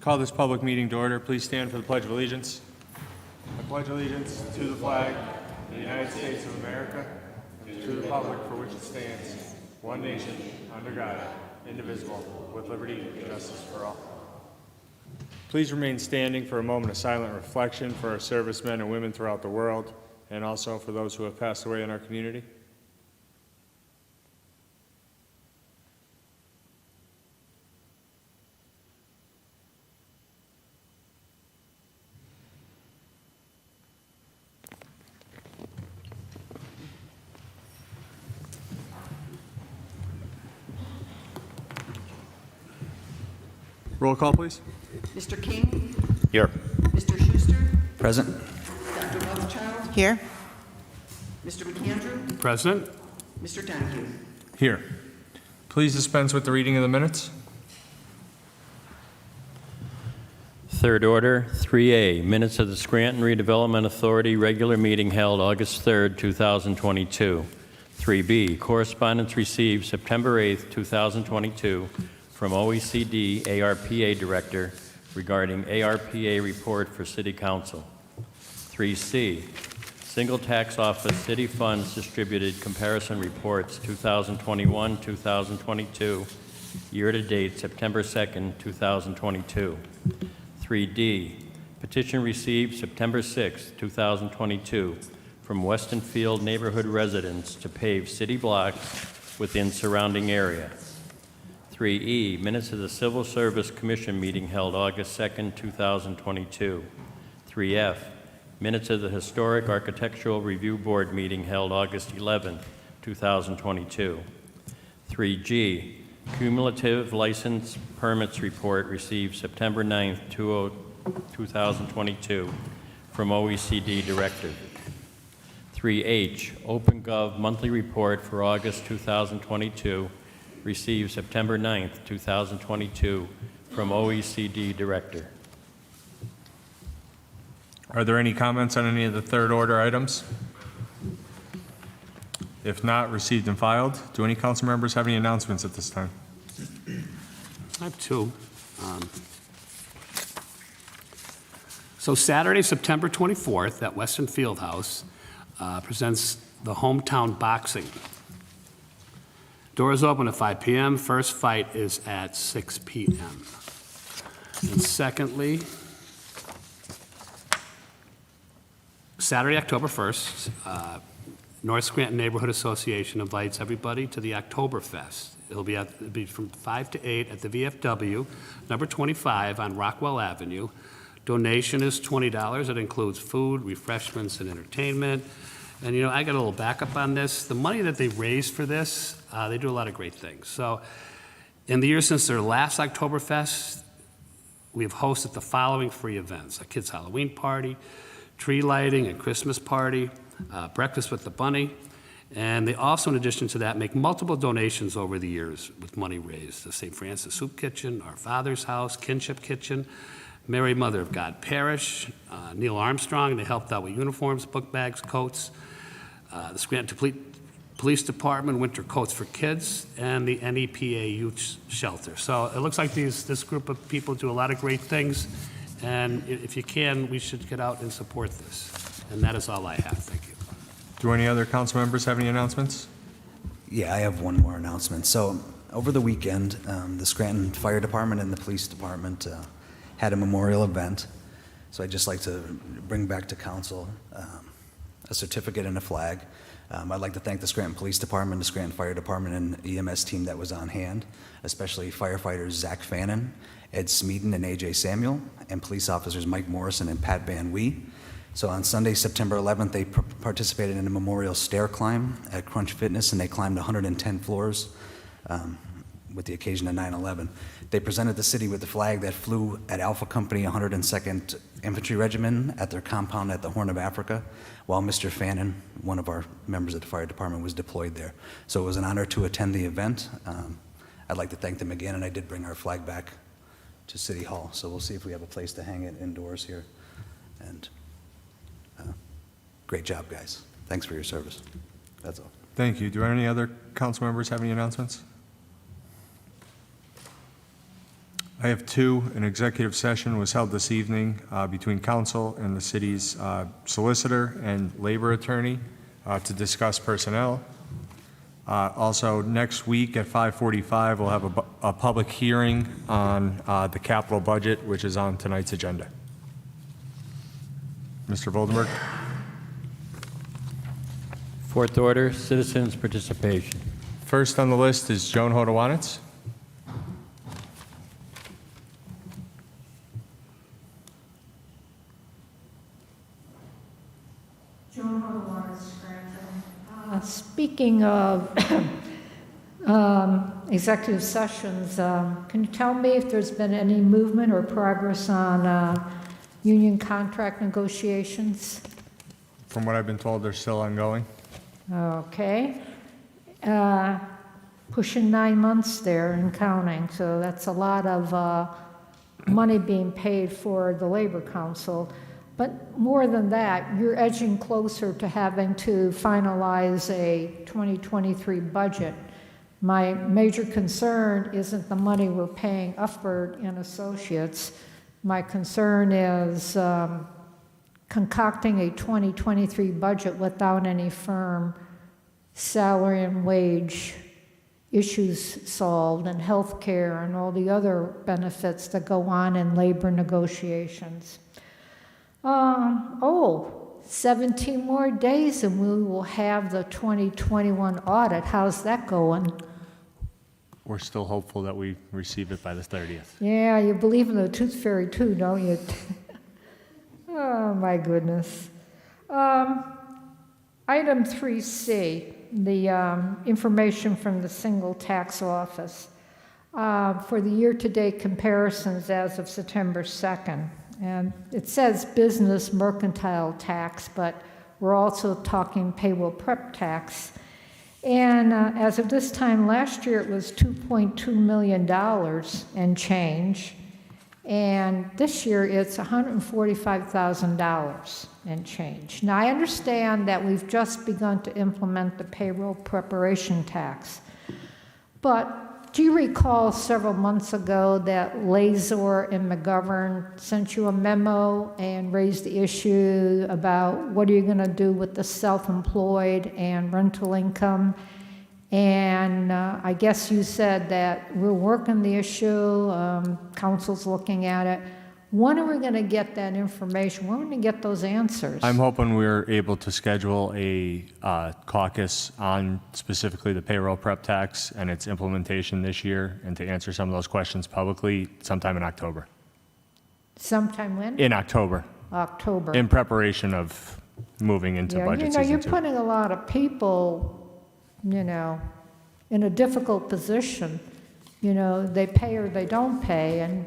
Call this public meeting to order. Please stand for the Pledge of Allegiance. I pledge allegiance to the flag of the United States of America and to the republic for which it stands, one nation, under God, indivisible, with liberty and justice for all. Please remain standing for a moment of silent reflection for our servicemen and women throughout the world, and also for those who have passed away in our community. Roll call, please. Mr. King? Here. Mr. Schuster? Present. Dr. Rothchild? Here. Mr. McAndrew? Present. Mr. Donahue? Here. Please dispense with the reading of the minutes. Third order, 3A, minutes of the Scranton Redevelopment Authority regular meeting held August 3rd, 2022. 3B, correspondence received September 8th, 2022 from OECD ARPA Director regarding ARPA report for City Council. 3C, Single Tax Office City Funds Distributed Comparison Reports 2021-2022, year-to-date September 2nd, 2022. 3D, petition received September 6th, 2022 from Westonfield neighborhood residents to pave city blocks within surrounding area. 3E, minutes of the Civil Service Commission meeting held August 2nd, 2022. 3F, minutes of the Historic Architectural Review Board meeting held August 11, 2022. 3G, cumulative license permits report received September 9th, 2022 from OECD Director. 3H, OpenGov monthly report for August 2022 received September 9th, 2022 from OECD Director. Are there any comments on any of the third order items? If not, received and filed. Do any council members have any announcements at this time? I have two. So Saturday, September 24th at Weston Fieldhouse presents the Hometown Boxing. Doors open at 5 p.m. First fight is at 6 p.m. And secondly, Saturday, October 1st, North Scranton Neighborhood Association invites everybody to the Oktoberfest. It'll be from 5 to 8 at the VFW, number 25 on Rockwell Avenue. Donation is $20. It includes food, refreshments, and entertainment. And, you know, I got a little backup on this. The money that they raise for this, they do a lot of great things. So in the years since their last Oktoberfest, we have hosted the following free events: a kids' Halloween party, tree lighting, a Christmas party, breakfast with the bunny. And they also, in addition to that, make multiple donations over the years with money raised. The St. Francis Soup Kitchen, Our Father's House, Kinship Kitchen, Mary Mother of God Parish, Neil Armstrong, they helped out with uniforms, book bags, coats, the Scranton Police Department, winter coats for kids, and the NEPA Youth Shelter. So it looks like this group of people do a lot of great things, and if you can, we should get out and support this. And that is all I have. Thank you. Do any other council members have any announcements? Yeah, I have one more announcement. So over the weekend, the Scranton Fire Department and the Police Department had a memorial event. So I'd just like to bring back to council a certificate and a flag. I'd like to thank the Scranton Police Department, the Scranton Fire Department, and EMS team that was on hand, especially firefighters Zach Fannin, Ed Smeeden, and AJ Samuel, and police officers Mike Morrison and Pat Van Wee. So on Sunday, September 11th, they participated in a memorial stair climb at Crunch Fitness, and they climbed 110 floors with the occasion of 9/11. They presented the city with the flag that flew at Alpha Company 102nd Infantry Regiment at their compound at the Horn of Africa, while Mr. Fannin, one of our members of the fire department, was deployed there. So it was an honor to attend the event. I'd like to thank them again, and I did bring our flag back to City Hall. So we'll see if we have a place to hang it indoors here. And great job, guys. Thanks for your service. That's all. Thank you. Do any other council members have any announcements? I have two. An executive session was held this evening between council and the city's solicitor and labor attorney to discuss personnel. Also, next week at 5:45, we'll have a public hearing on the capital budget, which is on tonight's agenda. Mr. Voldenberg? Fourth order, citizens' participation. First on the list is Joan Hodowanitz. Joan Hodowanitz, Scranton. Speaking of executive sessions, can you tell me if there's been any movement or progress on union contract negotiations? From what I've been told, they're still ongoing. Okay. Pushing 9 months there and counting, so that's a lot of money being paid for the Labor Council. But more than that, you're edging closer to having to finalize a 2023 budget. My major concern isn't the money we're paying Ufford and Associates. My concern is concocting a 2023 budget without any firm salary and wage issues solved, and health care and all the other benefits that go on in labor negotiations. 17 more days and we will have the 2021 audit. How's that going? We're still hopeful that we receive it by the 30th. Yeah, you believe in the tooth fairy too, don't you? Oh, my goodness. Item 3C, the information from the single tax office for the year-to-date comparisons as of September 2nd. And it says business mercantile tax, but we're also talking payroll prep tax. And as of this time last year, it was $2.2 million and change. And this year, it's $145,000 and change. Now, I understand that we've just begun to implement the payroll preparation tax. But do you recall several months ago that Lazor and McGovern sent you a memo and raised the issue about what are you going to do with the self-employed and rental income? And I guess you said that we're working the issue, council's looking at it. When are we going to get that information? When are we going to get those answers? I'm hoping we're able to schedule a caucus on specifically the payroll prep tax and its implementation this year, and to answer some of those questions publicly sometime in October. Sometime when? In October, October. in preparation of moving into budget season you're 2. putting a lot of people, in a difficult position. They pay or they don't pay, and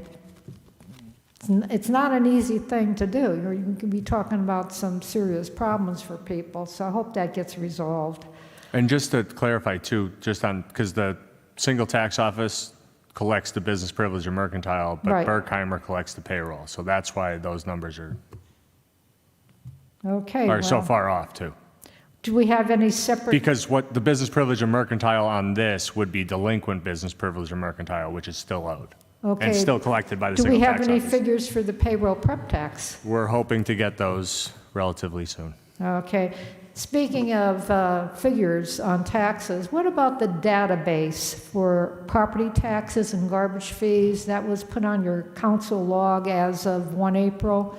it's not an easy thing to do. You can be talking about some serious problems for people, so I hope that gets resolved. And just to clarify too, because the single tax office collects the business privilege and mercantile, but Right. Berkheimer collects the payroll. So that's why those numbers are Okay. so well, far off too. Do we have any separate? Because what the business privilege and mercantile on this would be delinquent business privilege and mercantile, which is still owed. Okay. And still collected by the Do we single have tax any office. figures for the payroll prep tax? We're hoping to get those relatively soon. Okay. Speaking of figures on taxes, what about the database for property taxes and garbage fees? That was put on your council log as of 1 April.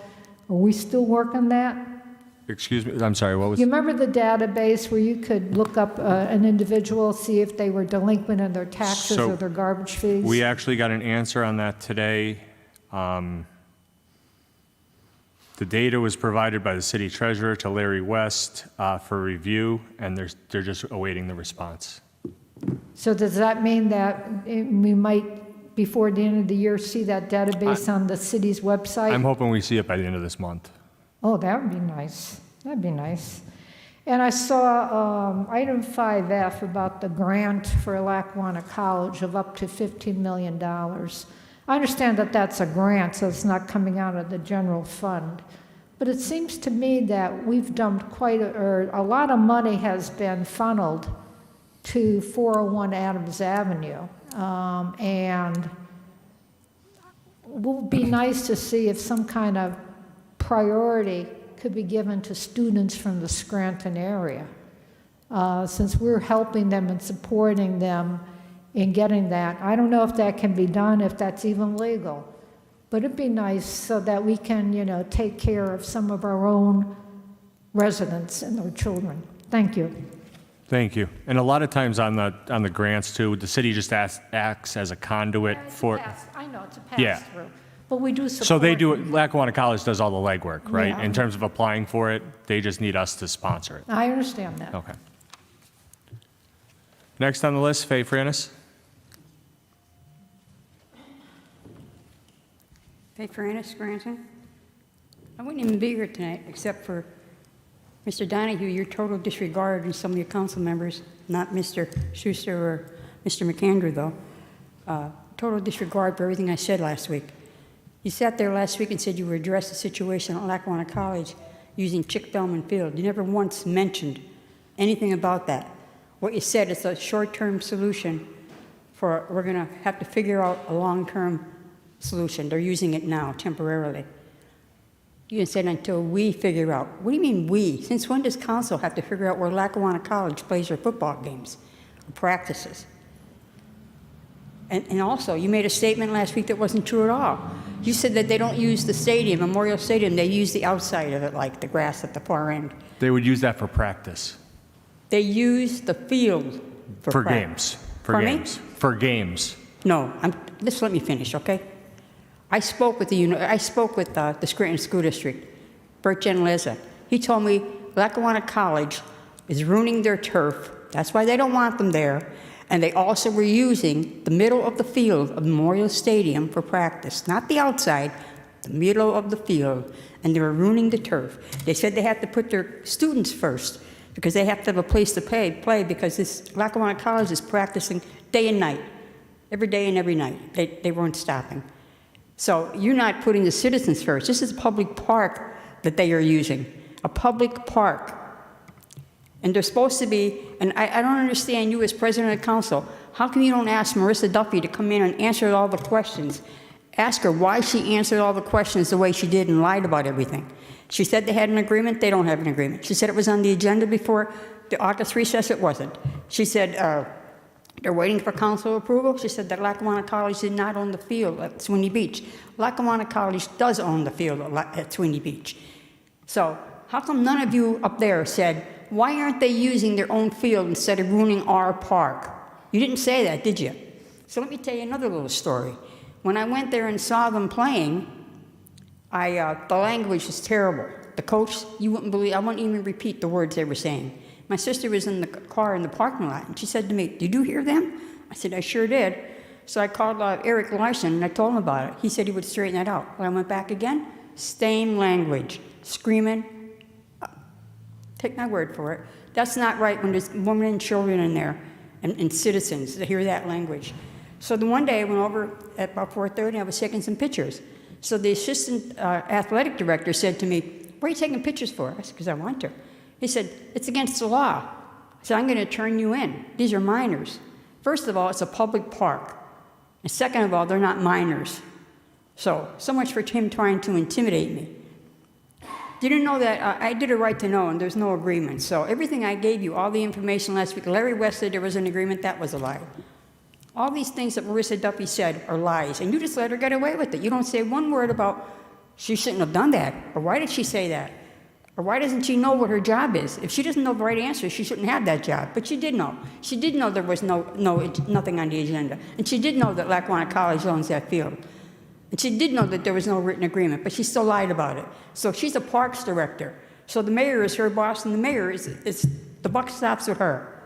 Are we still working that? Excuse me, I'm sorry, what was? You remember the database where you could look up an individual, see if they were delinquent in their taxes So or their garbage fees? We actually got an answer on that today. The data was provided by the city treasurer to Larry West for review, and they're just awaiting the response. So does that mean that we might, before the end of the year, see that database on the city's website? I'm hoping we see it by the end of this month. Oh, that would be nice. That'd be nice. And I saw item 5F about the grant for Lackawanna College of up to $15 million. I understand that that's a grant, so it's not coming out of the general fund. But it seems to me that we've dumped a lot of money has been funneled to 401 Adams Avenue. And would be nice to see if some kind of priority could be given to students from the Scranton area, since we're helping them and supporting them in getting that. I don't know if that can be done, if that's even legal, but it'd be nice so that we can, take care of some of our own residents and their children. Thank you. Thank you. And a lot of times on the grants too, the city just acts as a conduit for. I know, it's a Yeah. pass-through, but we do support. So they do it, Lackawanna College does all the legwork, right? Yeah. In terms of applying for it, they just need us to sponsor it. I understand that. Okay. Next on the list, Faye Franis. Faye Franis, Scranton. I wouldn't even be here tonight except for Mr. Donahue, your total disregard, and some of your council members, not Mr. Schuster or Mr. McAndrew, though. Total disregard for everything I said last week. You sat there last week and said you would address the situation at Lackawanna College using Chick-Bellman Field. You never once mentioned anything about that. What you said is a short-term solution for, we're going to have to figure out a long-term solution. They're using it now, temporarily. You said until we figure out. What do you mean we? Since when does council have to figure out where Lackawanna College plays their football games or practices? And also, you made a statement last week that wasn't true at all. You said that they don't use the stadium, Memorial Stadium, they use the outside of it, like the grass at the far end. They would use that for practice. They use the field For practice. games. For Pardon me? games. For games. No, just let me finish, okay? I spoke with the Scranton School District, Bert Genleza. He told me Lackawanna College is ruining their turf. That's why they don't want them there. And they also were using the middle of the field of Memorial Stadium for practice. Not the outside, the middle of the field. And they were ruining the turf. They said they have to put their students first because they have to have a place to play because this Lackawanna College is practicing day and night, every day and every night. They weren't stopping. So you're not putting the citizens first. This is a public park that they are using, a public park. And they're supposed to be, and I don't understand you as president of council, how come you don't ask Marissa Duffy to come in and answer all the questions? Ask her why she answered all the questions the way she did and lied about everything. She said they had an agreement. They don't have an agreement. She said it was on the agenda before the August recess. It wasn't. She said they're waiting for council approval. She said that Lackawanna College did not own the field at Sweeney Beach. Lackawanna College does own the field at Sweeney Beach. So how come none of you up there said, why aren't they using their own field instead of ruining our park? You didn't say that, did you? So let me tell you another little story. When I went there and saw them playing, the language was terrible. The coach, you wouldn't believe, I wouldn't even repeat the words they were saying. My sister was in the car in the parking lot, and she said to me, did you hear them? I said, I sure did. So I called Eric Larson, and I told him about it. He said he would straighten that out. When I went back again, same language, screaming. Take my word for it. That's not right when there's women and children in there and citizens to hear that language. So the one day I went over at about 4:30, I was taking some pictures. So the assistant athletic director said to me, what are you taking pictures for? I said, because I want to. He said, it's against the law. I said, I'm going to turn you in. These are minors. First of all, it's a public park. And second of all, they're not minors. So much for him trying to intimidate me. Didn't know that I did a right to know, and there's no agreement. So everything I gave you, all the information last week, Larry West said there was an agreement, that was a lie. All these things that Marissa Duffy said are lies, and you just let her get away with it. You don't say one word about she shouldn't have done that, or why did she say that, or why doesn't she know what her job is? If she doesn't know the right answer, she shouldn't have that job. But she did know. She did know there was nothing on the agenda, and she did know that Lackawanna College owns that field. And she did know that there was no written agreement, but she still lied about it. So she's a parks director. So the mayor is her boss, and the mayor is the buck stops with her.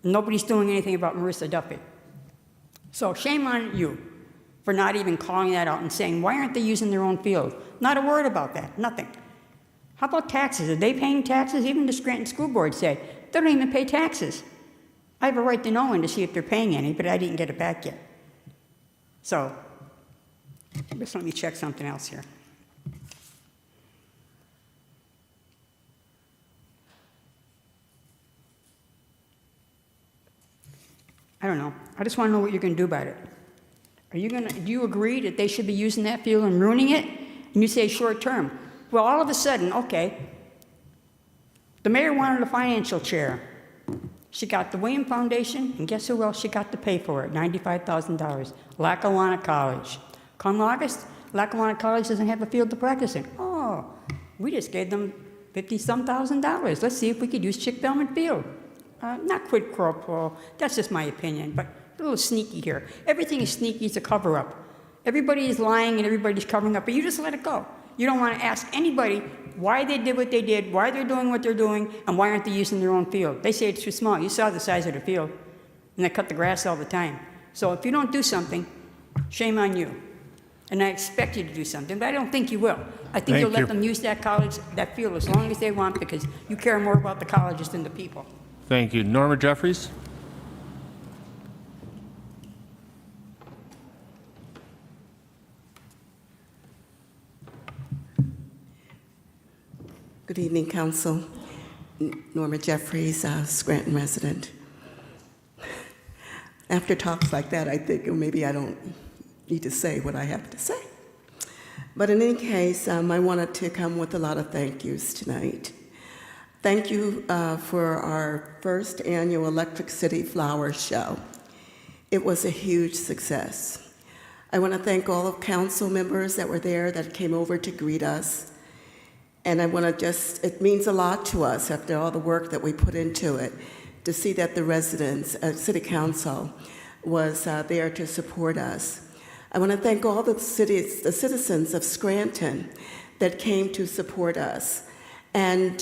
And nobody's doing anything about Marissa Duffy. So shame on you for not even calling that out and saying, why aren't they using their own field? Not a word about that, nothing. How about taxes? Are they paying taxes? Even the Scranton School Board said, they don't even pay taxes. I have a right to know and to see if they're paying any, but I didn't get it back yet. So, just let me check something else here. I don't know. I just want to know what you're going to do about it. do you agree that they should be using that field and ruining it? And you say short term. Well, all of a sudden, okay, the mayor wanted a financial chair. She got the William Foundation, and guess who else she got to pay for it? $95,000. Lackawanna College. Come August, Lackawanna College doesn't have a field to practice in. Oh, we just gave them $50-some thousand. Let's see if we could use Chick Bellman Field. Not quid pro quo, that's just my opinion, but a little sneaky here. Everything is sneaky, it's a cover-up. Everybody is lying and everybody's covering up, but you just let it go. You don't want to ask anybody why they did what they did, why they're doing what they're doing, and why aren't they using their own field. They say it's too small. You saw the size of the field, and they cut the grass all the time. So if you don't do something, shame on you. And I expect you to do something, but I don't think you will. I think Thank you'll let you. them use that college, that field as long as they want, because you care more about the colleges than the people. Thank you. Norma Jeffries? Good evening, Council. Norma Jeffries, Scranton resident. After talks like that, I think maybe I don't need to say what I have to say. But in any case, I wanted to come with a lot of thank yous tonight. Thank you for our first annual Electric City Flower Show. It was a huge success. I want to thank all of council members that were there that came over to greet us. And I want to it means a lot to us after all the work that we put into it to see that the residents, City Council, was there to support us. I want to thank all the citizens of Scranton that came to support us. And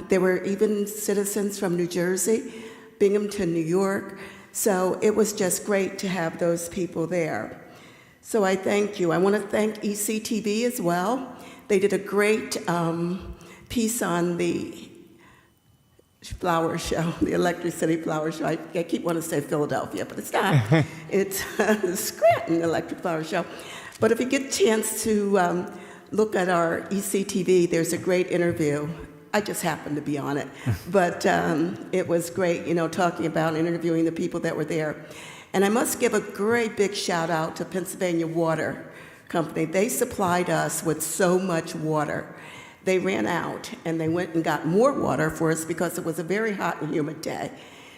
there were even citizens from New Jersey, Binghamton, New York. So it was just great to have those people there. So I thank you. I want to thank ECTV as well. They did a great piece on the flower show, the Electric City Flower Show. I keep wanting to say Philadelphia, but it's not. It's the Scranton Electric Flower Show. But if you get a chance to look at our ECTV, there's a great interview. I just happened to be on it. But it was great, talking about and interviewing the people that were there. And I must give a great big shout out to Pennsylvania Water Company. They supplied us with so much water. They ran out and they went and got more water for us because it was a very hot and humid day.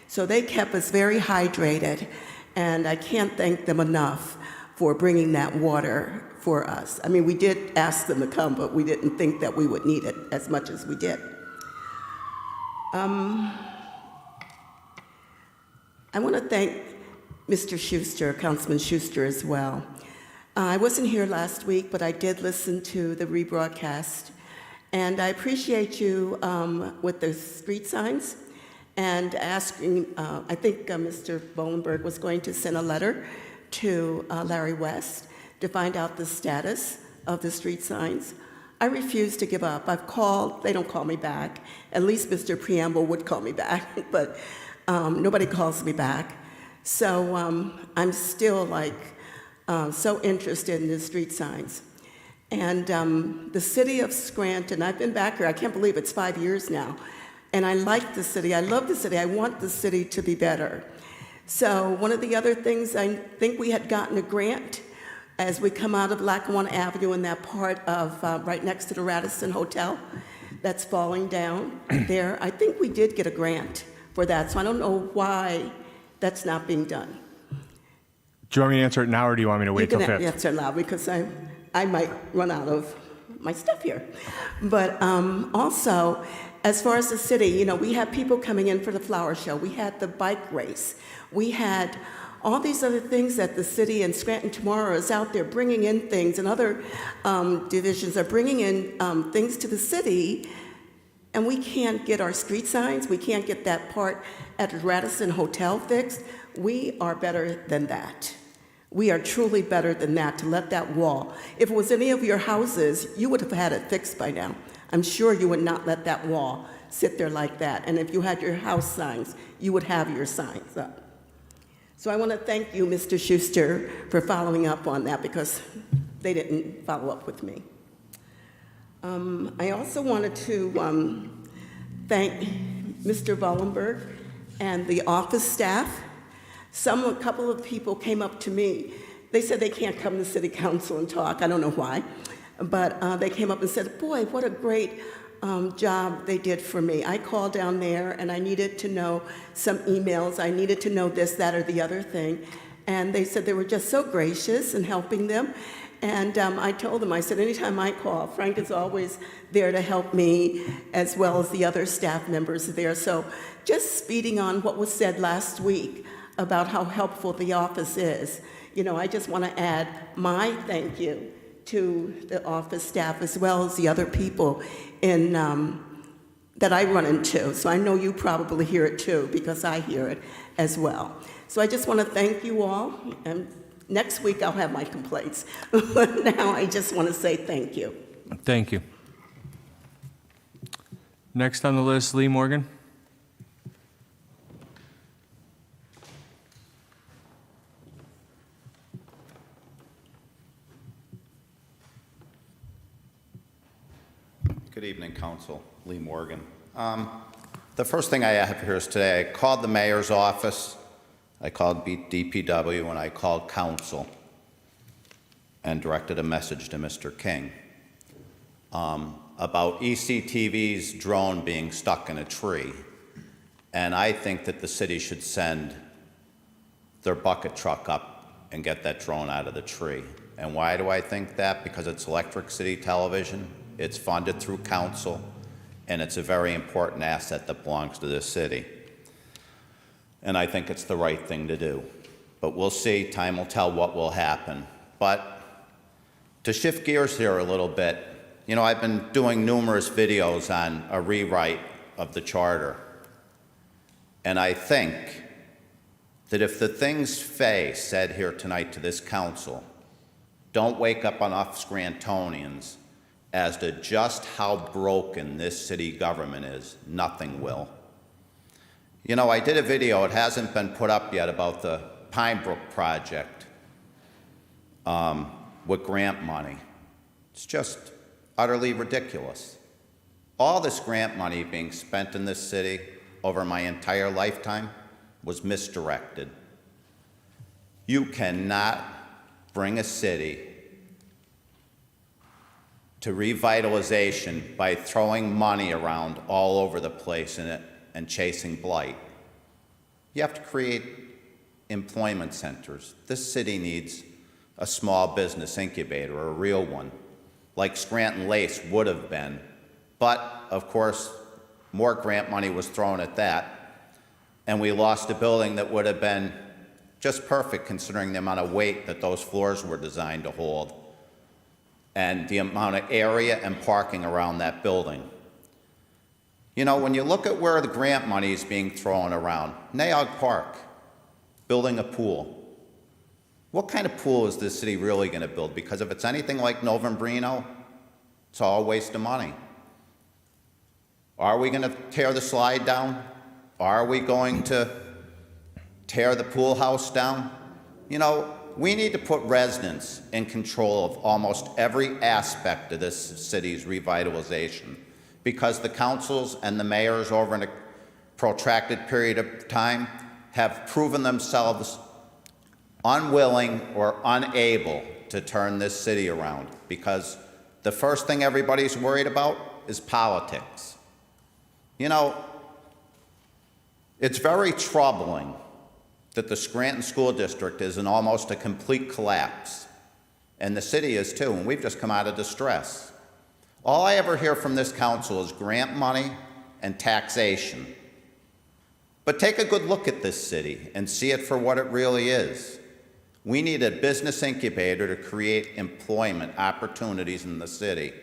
So they kept us very hydrated, and I can't thank them enough for bringing that water for us. I mean, we did ask them to come, but we didn't think that we would need it as much as we did. I want to thank Mr. Schuster, Councilman Schuster, as well. I wasn't here last week, but I did listen to the rebroadcast, and I appreciate you with the street signs and asking, I think Mr. Voldenberg was going to send a letter to Larry West to find out the status of the street signs. I refuse to give up. I've called, they don't call me back. At least Mr. Preamble would call me back, but nobody calls me back. So I'm still so interested in the street signs. And the city of Scranton, I've been back here, I can't believe it's 5 years now. And I like the city, I love the city, I want the city to be better. So one of the other things, I think we had gotten a grant as we come out of Lackawanna Avenue in that part of, right next to the Radisson Hotel that's falling down there. I think we did get a grant for that, so I don't know why that's not being done. Do you want me to answer it now, or do you want me to wait till 5th? You can answer now, because I might run out of my stuff here. But also, as far as the city, we had people coming in for the flower show. We had the bike race. We had all these other things that the city and Scranton Tomorrow is out there bringing in things, and other divisions are bringing in things to the city, and we can't get our street signs. We can't get that part at the Radisson Hotel fixed. We are better than that. We are truly better than that, to let that wall. If it was any of your houses, you would have had it fixed by now. I'm sure you would not let that wall sit there like that. And if you had your house signs, you would have your signs up. So I want to thank you, Mr. Schuster, for following up on that, because they didn't follow up with me. I also wanted to thank Mr. Voldenberg and the office staff. A couple of people came up to me They said they can't come to city council and talk. I don't know why. But they came up and said, boy, what a great job they did for me. I called down there and I needed to know some emails. I needed to know this, that, or the other thing. And they said they were just so gracious in helping them. And I told them, I said, anytime I call, Frank is always there to help me, as well as the other staff members there. So just speeding on what was said last week about how helpful the office is, you know, I just want to add my thank you to the office staff as well as the other people in that I run into. So I know you probably hear it too, because I hear it as well. So I just want to thank you all, and next week I'll have my complaints. But now I just want to say thank you. Thank you. Next on the list, Lee Morgan. Good evening, Council. Lee Morgan. The first thing I have here is today, I called the mayor's office, I called DPW, and I called council and directed a message to Mr. King about ECTV's drone being stuck in a tree. And I think that the city should send their bucket truck up and get that drone out of the tree. And why do I think that? Because it's Electric City Television. It's funded through council, and it's a very important asset that belongs to this city. And I think it's the right thing to do. But we'll see, time will tell what will happen. But to shift gears here a little bit, you know, I've been doing numerous videos on a rewrite of the charter. And I think that if the things Faye said here tonight to this council don't wake up enough Scrantonians as to just how broken this city government is, nothing will. You know, I did a video, it hasn't been put up yet, about the Pine Brook project with grant money. It's just utterly ridiculous. All this grant money being spent in this city over my entire lifetime was misdirected. You cannot bring a city to revitalization by throwing money around all over the place in it and chasing blight. You have to create employment centers. This city needs a small business incubator, a real one, like Scranton Lace would have been. But, of course, more grant money was thrown at that, and we lost a building that would have been just perfect considering the amount of weight that those floors were designed to hold, and the amount of area and parking around that building. You know, when you look at where the grant money is being thrown around, Naog Park, building a pool. What kind of pool is this city really going to build? Because if it's anything like Novembrino, it's all a waste of money. Are we going to tear the slide down? Are we going to tear the pool house down? You know, we need to put residents in control of almost every aspect of this city's revitalization, because the councils and the mayors over a protracted period of time have proven themselves unwilling or unable to turn this city around, because the first thing everybody's worried about is politics. You know, it's very troubling that the Scranton School District is in almost a complete collapse, and the city is too, and we've just come out of distress. All I ever hear from this council is grant money and taxation. But take a good look at this city and see it for what it really is. We need a business incubator to create employment opportunities in the city.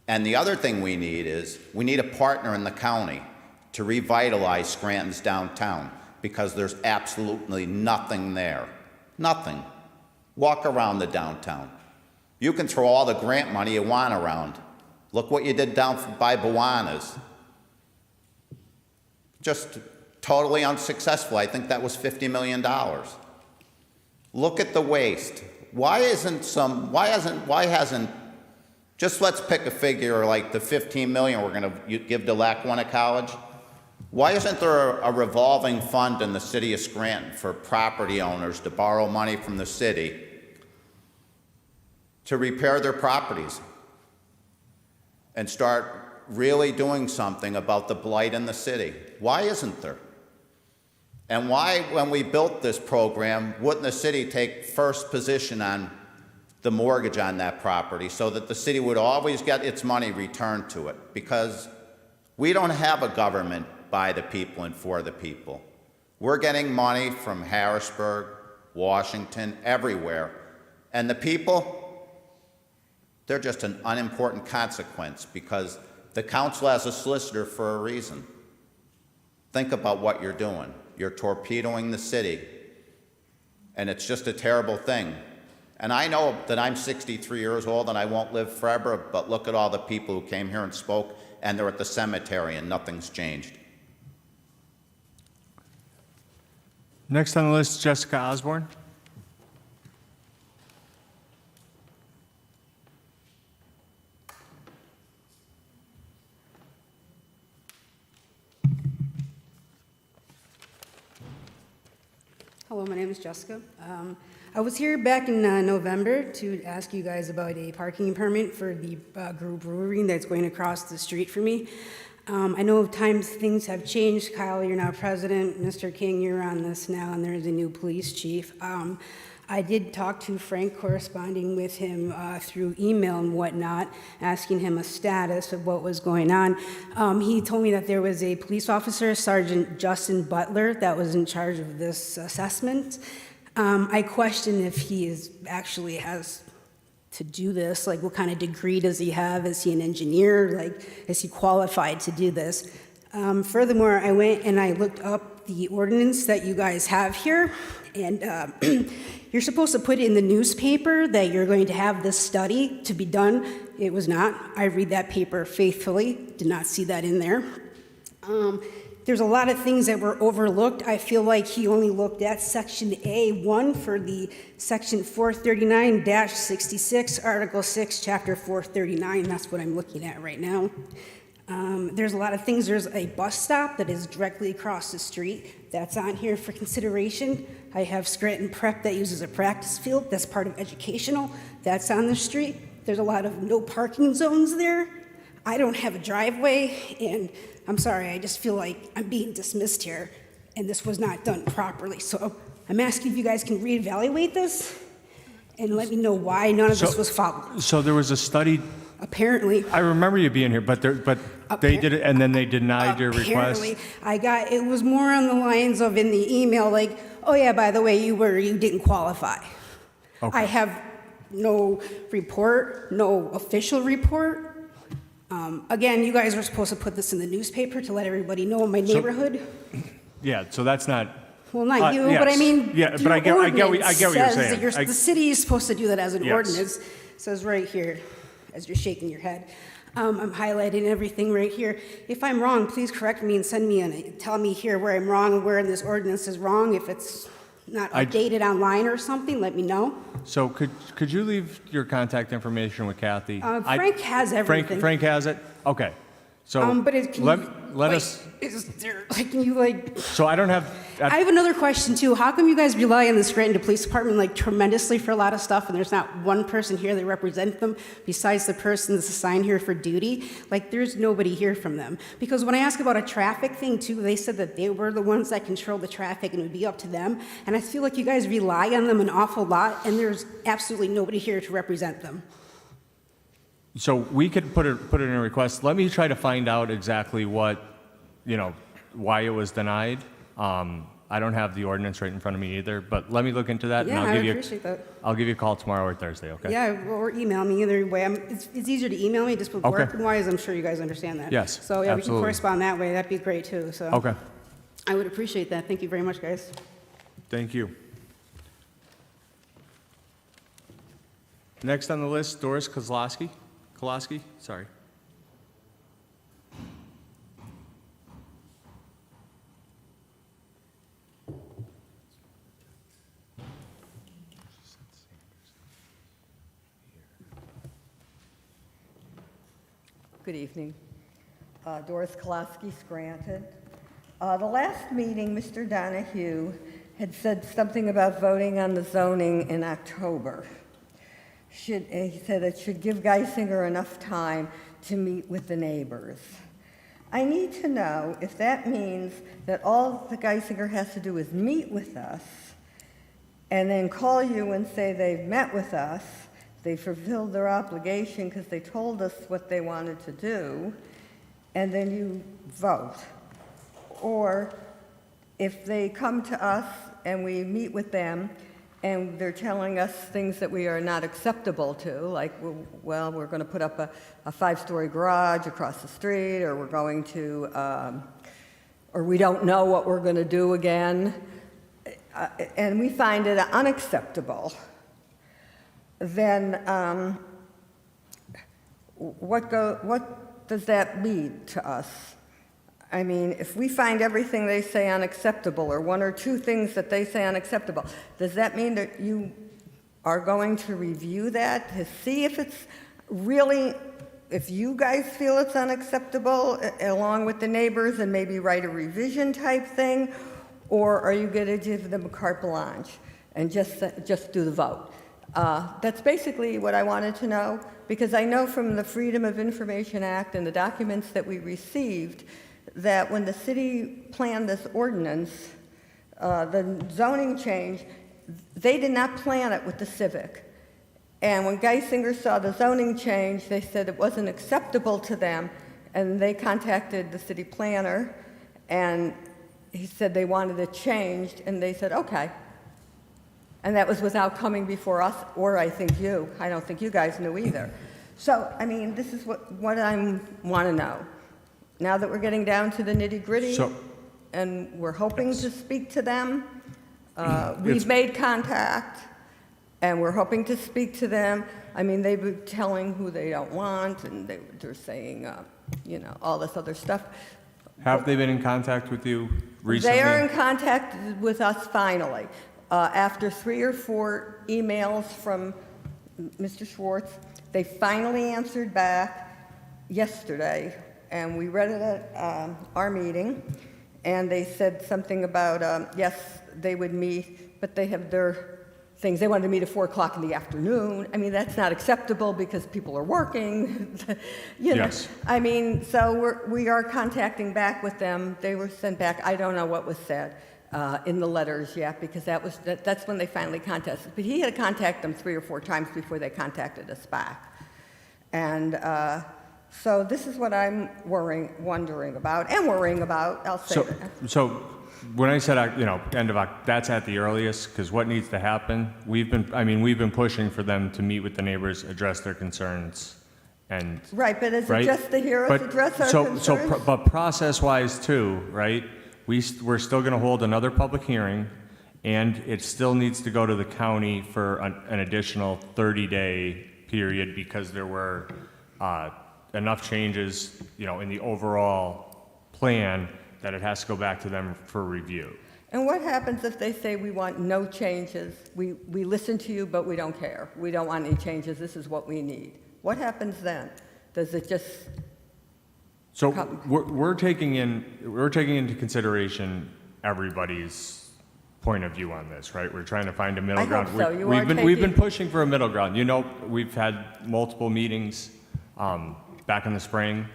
And the other thing we need is, we need a partner in the county to revitalize Scranton's downtown, because there's absolutely nothing there. Nothing. Walk around the downtown. You can throw all the grant money you want around. Look what you did down by Bawana's. Just totally unsuccessful. I think that was $50 million. Look at the waste. Why hasn't, just let's pick a figure like the $15 million we're gonna give to Lackawanna College. Why isn't there a revolving fund in the city of Scranton for property owners to borrow money from the city to repair their properties and start really doing something about the blight in the city? Why isn't there? And why, when we built this program, wouldn't the city take first position on the mortgage on that property so that the city would always get its money returned to it? Because we don't have a government by the people and for the people. We're getting money from Harrisburg, Washington, everywhere. And the people, they're just an unimportant consequence because the council has a solicitor for a reason. Think about what you're doing. You're torpedoing the city, and it's just a terrible thing. And I know that I'm 63 years old and I won't live forever, but look at all the people who came here and spoke, and they're at the cemetery and nothing's changed. Next on the list, Jessica Osborne. Hello, my name is Jessica. I was here back in November to ask you guys about a parking permit for the Brew Brewery that's going across the street from me. I know things have changed. Kyle, you're now president. Mr. King, you're on this now, and there's a new police chief. I did talk to Frank, corresponding with him through email and whatnot, asking him a status of what was going on. He told me that there was a police officer, Sergeant Justin Butler, that was in charge of this assessment. I question if he actually has to do this. Like, what kind of degree does he have? Is he an engineer? Like, is he qualified to do this? Furthermore, I went and I looked up the ordinance that you guys have here, and you're supposed to put in the newspaper that you're going to have this study to be done. It was not. I read that paper faithfully, did not see that in there. There's a lot of things that were overlooked. I feel like he only looked at Section A1 for the Section 439-66, Article 6, Chapter 439. That's what I'm looking at right now. There's a lot of things. There's a bus stop that is directly across the street. That's on here for consideration. I have Scranton Prep that uses a practice field. That's part of educational. That's on the street. There's a lot of no parking zones there. I don't have a driveway, and I'm sorry, I just feel like I'm being dismissed here, and this was not done properly. So I'm asking if you guys can reevaluate this and let me know why none of this was followed. So there was a study. Apparently. I remember you being here, but they did it, and then they denied your request. Apparently, it was more on the lines of in the email, like, oh yeah, by the way, you didn't qualify. Okay. I have no report, no official report. Again, you guys were supposed to put this in the newspaper to let everybody know in my neighborhood. Yeah, so that's not. Well, not you, yes. but I mean, Yeah, but I get what you're saying. The city is supposed to do that as an Yes. ordinance. It says right here, as you're shaking your head. I'm highlighting everything right here. If I'm wrong, please correct me and tell me here where I'm wrong and where in this ordinance is wrong. If it's not updated online or something, let me know. So could you leave your contact information with Kathy? Frank has everything. Frank has it? Okay. So but let us. Is there, can you So I don't have. I have another question too. How come you guys rely on the Scranton Police Department tremendously for a lot of stuff, and there's not one person here that represents them besides the person that's assigned here for duty? There's nobody here from them. Because when I ask about a traffic thing too, they said that they were the ones that control the traffic and it would be up to them. And I feel like you guys rely on them an awful lot, and there's absolutely nobody here to represent them. So we could put it in a request. Let me try to find out exactly why it was denied. I don't have the ordinance right in front of me either, but let me look into that, Yeah, and I appreciate that. I'll give you a call tomorrow or Thursday, okay? Yeah, or email me either way. It's easier to email me just with Okay. work-wise. I'm sure you guys understand that. Yes, So yeah, we can absolutely. correspond that way. That'd be great too. So Okay, I would appreciate that. Thank you very much, guys. thank you. Next on the list, Doris Kozlowski, sorry. Good evening. Doris Kolosky, Scranton. The last meeting, Mr. Donahue had said something about voting on the zoning in October. he said it should give Geisinger enough time to meet with the neighbors. I need to know if that means that all the Geisinger has to do is meet with us and then call you and say they've met with us, they fulfilled their obligation because they told us what they wanted to do, and then you vote. Or if they come to us and we meet with them and they're telling us things that we are not acceptable to, like, well, we're going to put up a 5-story garage across the street, or we're going to, or we don't know what we're going to do again, and we find it unacceptable, then what does that mean to us? I mean, if we find everything they say unacceptable, or 1 or 2 things that they say unacceptable, does that mean that you are going to review that to see if it's really, if you guys feel it's unacceptable, along with the neighbors, and maybe write a revision type thing? Or are you going to give them a carte blanche and just do the vote? That's basically what I wanted to know, because I know from the Freedom of Information Act and the documents that we received that when the city planned this ordinance, the zoning change, they did not plan it with the civic. And when Geisinger saw the zoning change, they said it wasn't acceptable to them, and they contacted the city planner, and he said they wanted it changed, and they said, okay. And that was without coming before us, or I think you. I don't think you guys knew either. So, I mean, this is what I want to know. Now that we're getting down to the nitty-gritty, and we're hoping to speak to them, we've made contact, and we're hoping to speak to them. I mean, they've been telling who they don't want, and they're saying, you know, all this other stuff. Have they been in contact with you recently? They are in contact with us finally. After 3 or 4 emails from Mr. Schwartz, they finally answered back yesterday, and we read it at our meeting, and they said something about, yes, they would meet, but they have their things. They wanted to meet at 4 o'clock in the afternoon. I mean, that's not acceptable because people are working. You know? Yes. I mean, so we are contacting back with them. They were sent back. I don't know what was said in the letters yet, because that's when they finally contacted. But he had to contact them 3 or 4 times before they contacted us back. And so this is what I'm wondering about, and worrying about. I'll say that. So when I said, you know, end of October, that's at the earliest, because what needs to happen, we've been pushing for them to meet with the neighbors, address their concerns, and... Right, but is it just the heroes address our concerns? But process-wise too, right? We're still going to hold another public hearing, and it still needs to go to the county for an additional 30-day period, because there were enough changes, you know, in the overall plan that it has to go back to them for review. And what happens if they say we want no changes? We listen to you, but we don't care. We don't want any changes. This is what we need. What happens then? Does it just... So we're taking into consideration everybody's point of view on this, right? We're trying to find a middle ground. I hope so. We've been pushing for a middle ground. You know, we've had multiple meetings back in the spring.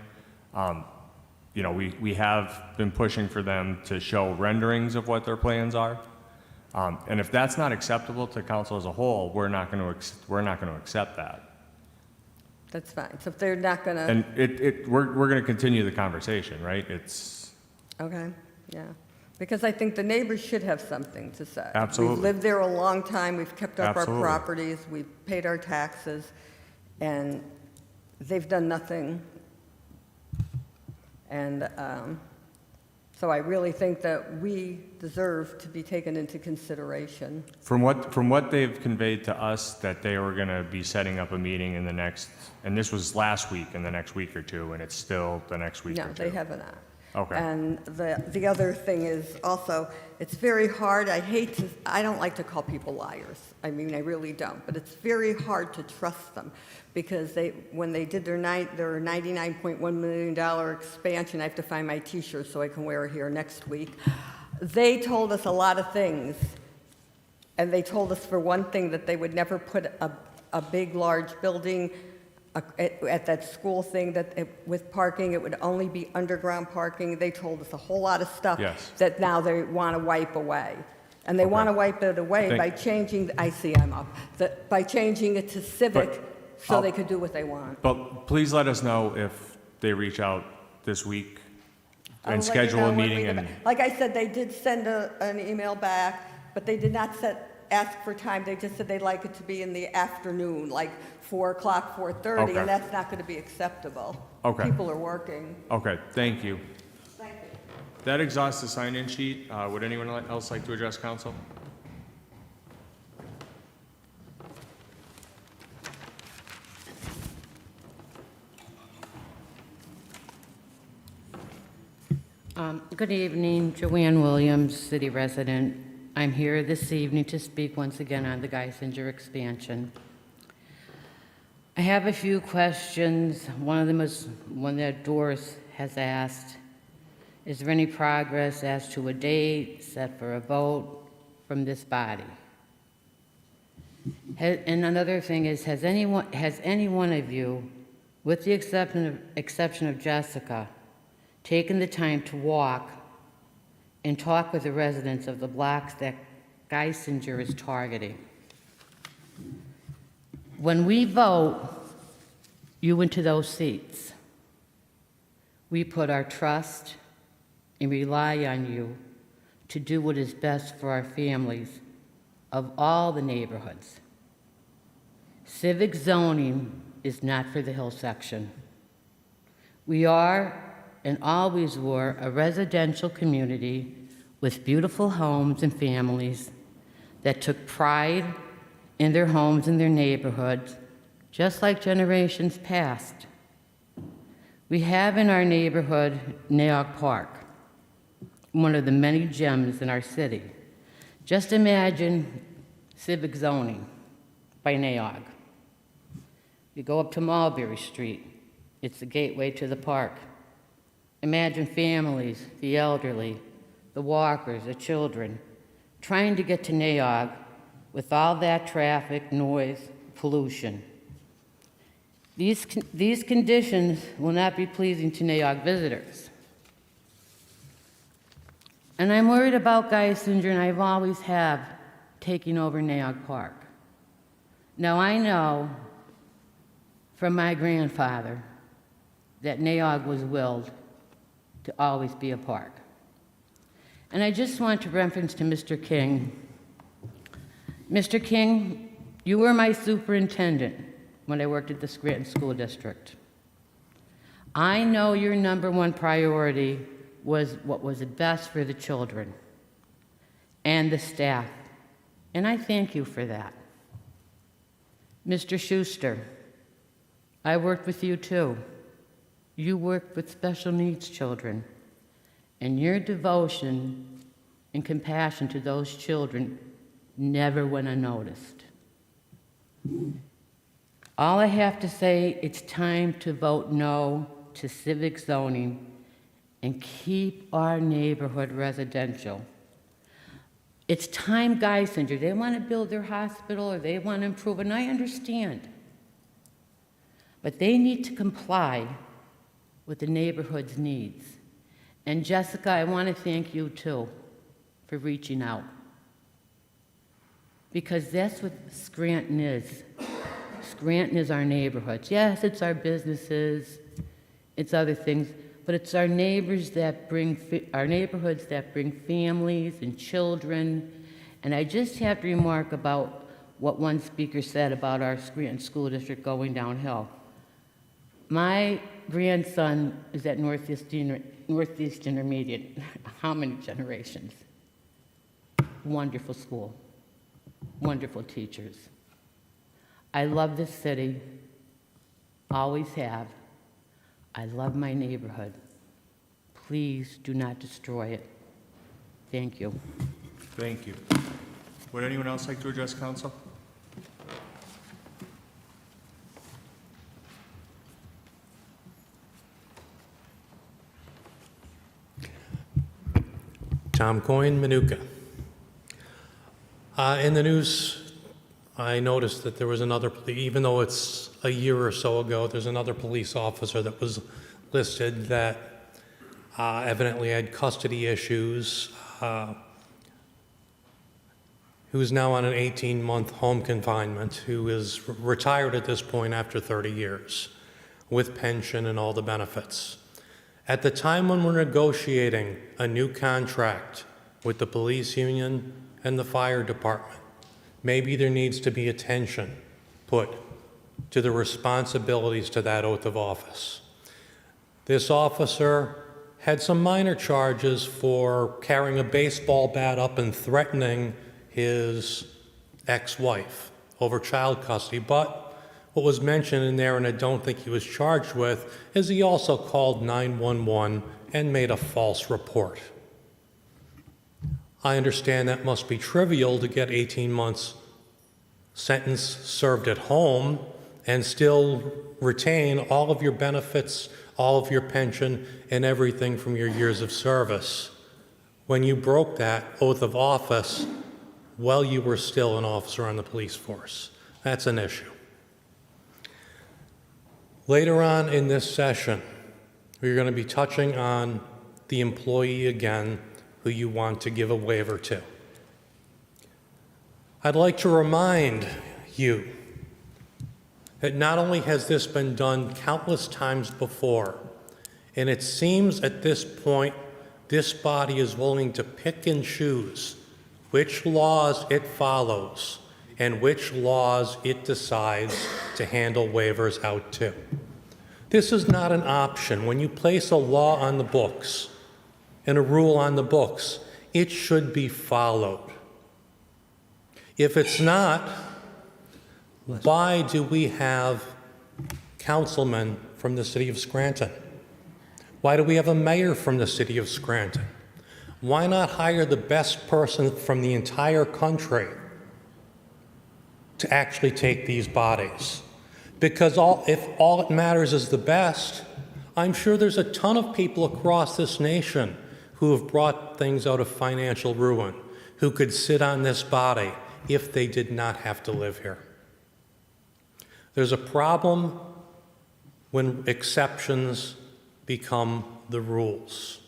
You know, we have been pushing for them to show renderings of what their plans are. And if that's not acceptable to council as a whole, we're not going to accept that. That's fine. So if they're not going to... And we're going to continue the conversation, right? It's... Okay, yeah. Because I think the neighbors should have something to say. Absolutely. We've lived there a long time. We've kept up Absolutely. our properties. We've paid our taxes. And they've done nothing. And so I really think that we deserve to be taken into consideration. From what they've conveyed to us, that they were going to be setting up a meeting in the next, and this was last week, in the next week or two, and it's still the next week or two. No, they have not. Okay. And the other thing is also, it's very hard. I don't like to call people liars. I mean, I really don't. But it's very hard to trust them, because when they did their $99.1 million expansion, I have to find my T-shirt so I can wear it here next week. They told us a lot of things, and they told us for one thing that they would never put a a big, large building at that school thing with parking, it would only be underground parking. They told us a whole lot of stuff Yes. that now they want to wipe away. And they Okay. want to wipe it away Thank- by changing, I see I'm up, by changing it to civic so I'll- they could do what they want. But please let us know if they reach out this week I'll and let you schedule know a when we meeting get and, back. Like I said, they did send an email back, but they did not ask for time. They just said they'd like it to be in the afternoon, like 4 o'clock, 4:30, Okay. and that's not going to be acceptable. Okay. People are working. okay, thank you. Thank you. That exhausts the sign-in sheet. Would anyone else like to address council? Good evening, Joanne Williams, city resident. I'm here this evening to speak once again on the Geisinger expansion. I have a few questions. One of them is one that Doris has asked. Is there any progress as to a date set for a vote from this body? And another thing is, has any one of you, with the exception of Jessica, taken the time to walk and talk with the residents of the blocks that Geisinger is targeting? When we vote you into those seats, we put our trust and rely on you to do what is best for our families of all the neighborhoods. Civic zoning is not for the hill section. We are and always were a residential community with beautiful homes and families that took pride in their homes and their neighborhoods, just like generations past. We have in our neighborhood Naog Park, one of the many gems in our city. Just imagine civic zoning by Naog. You go up to Mulberry Street, it's the gateway to the park. Imagine families, the elderly, the walkers, the children, trying to get to Naog with all that traffic, noise, pollution. These conditions will not be pleasing to Naog visitors. And I'm worried about Geisinger, and I've always have, taking over Naog Park. Now, I know from my grandfather that Naog was willed to always be a park. And I just want to reference to Mr. King. Mr. King, you were my superintendent when I worked at the Scranton School District. I know your number one priority was what was best for the children and the staff, and I thank you for that. Mr. Schuster, I worked with you too. You worked with special needs children, and your devotion and compassion to those children never went unnoticed. All I have to say, it's time to vote no to civic zoning and keep our neighborhood residential. It's time, Geisinger, they want to build their hospital or they want to improve, and I understand. But they need to comply with the neighborhood's needs. And Jessica, I want to thank you too for reaching out. Because that's what Scranton is. Scranton is our neighborhoods. Yes, it's our businesses, it's other things, but it's our neighbors that our neighborhoods that bring families and children. And I just have to remark about what one speaker said about our Scranton School District going downhill. My grandson is at Northeast Intermediate. How many generations? Wonderful school, wonderful teachers. I love this city, always have. I love my neighborhood. Please do not destroy it. Thank you. Thank you. Would anyone else like to address council? Tom Coyne, Manuka. In the news I noticed that there was another, even though it's a year or so ago, there's another police officer that was listed that evidently had custody issues, who is now on an 18-month home confinement, who is retired at this point after 30 years with pension and all the benefits. At the time when we're negotiating a new contract with the police union and the fire department, maybe there needs to be attention put to the responsibilities to that oath of office. This officer had some minor charges for carrying a baseball bat up and threatening his ex-wife over child custody, but what was mentioned in there, and I don't think he was charged with, is he also called 911 and made a false report. I understand that must be trivial to get 18 months sentence served at home and still retain all of your benefits, all of your pension, and everything from your years of service. When you broke that oath of office, while you were still an officer on the police force. That's an issue. Later on in this session, we're going to be touching on the employee again who you want to give a waiver to. I'd like to remind you that not only has this been done countless times before, and it seems at this point this body is willing to pick and choose which laws it follows and which laws it decides to handle waivers out to. This is not an option. When you place a law on the books and a rule on the books, it should be followed. If it's not, why do we have councilmen from the city of Scranton? Why do we have a mayor from the city of Scranton? Why not hire the best person from the entire country to actually take these bodies? Because if all it matters is the best, I'm sure there's a ton of people across this nation who have brought things out of financial ruin, who could sit on this body if they did not have to live here. There's a problem when exceptions become the rules.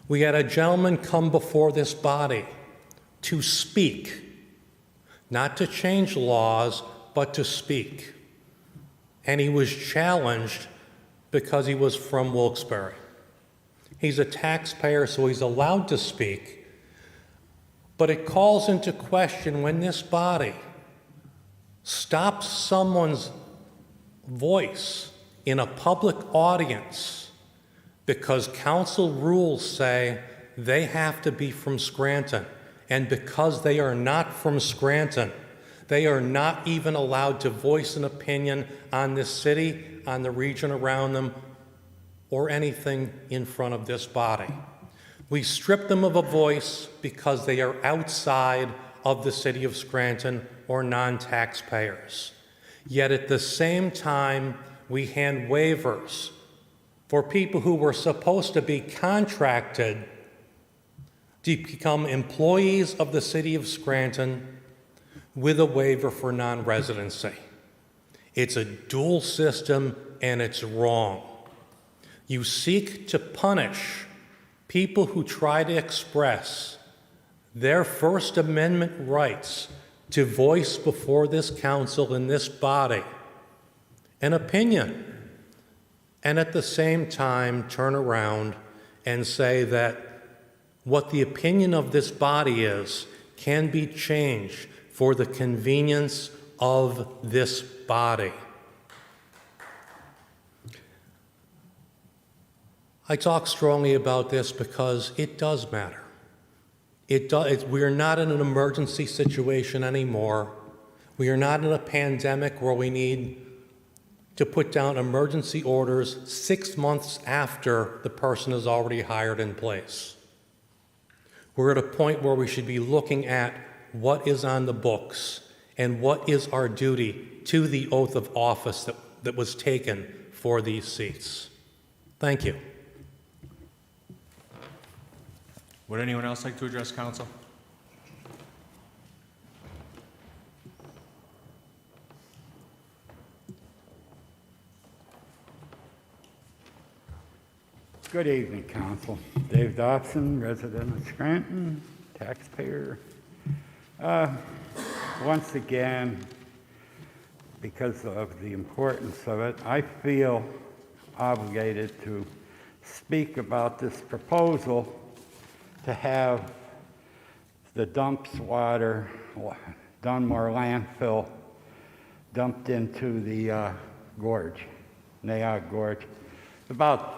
We had a gentleman come before this body to speak, not to change laws, but to speak. And he was challenged because he was from Wilkes-Barre. He's a taxpayer, so he's allowed to speak, but it calls into question when this body stops someone's voice in a public audience because council rules say they have to be from Scranton, and because they are not from Scranton, they are not even allowed to voice an opinion on this city, on the region around them, or anything in front of this body. We strip them of a voice because they are outside of the city of Scranton or non-taxpayers. Yet at the same time, we hand waivers for people who were supposed to be contracted to become employees of the city of Scranton with a waiver for non-residency. It's a dual system and it's wrong. You seek to punish people who try to express their First Amendment rights to voice before this council and this body an opinion, and at the same time turn around and say that what the opinion of this body is can be changed for the convenience of this body. I talk strongly about this because it does matter. We are not in an emergency situation anymore. We are not in a pandemic where we need to put down emergency orders 6 months after the person is already hired in place. We're at a point where we should be looking at what is on the books and what is our duty to the oath of office that was taken for these seats. Thank you. Would anyone else like to address council? Good evening, Council. Dave Dobson, resident of Scranton, taxpayer. Once again, because of the importance of it, I feel obligated to speak about this proposal to have the dumps water, Dunmore landfill, dumped into the gorge, Nayog Gorge, about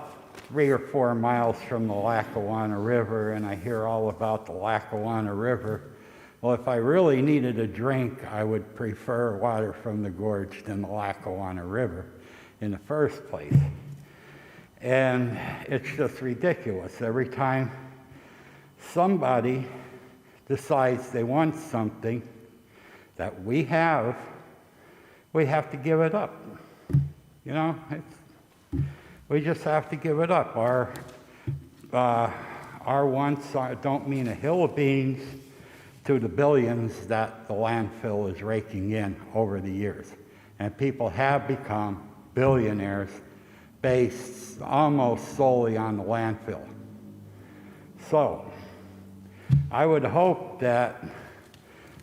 3 or 4 miles from the Lackawanna River, and I hear all about the Lackawanna River. Well, if I really needed a drink, I would prefer water from the gorge than the Lackawanna River in the first place. And it's just ridiculous. Every time somebody decides they want something that we have to give it up. You know, we just have to give it up. Our wants don't mean a hill of beans to the billions that the landfill is raking in over the years. And people have become billionaires based almost solely on the landfill. So, I would hope that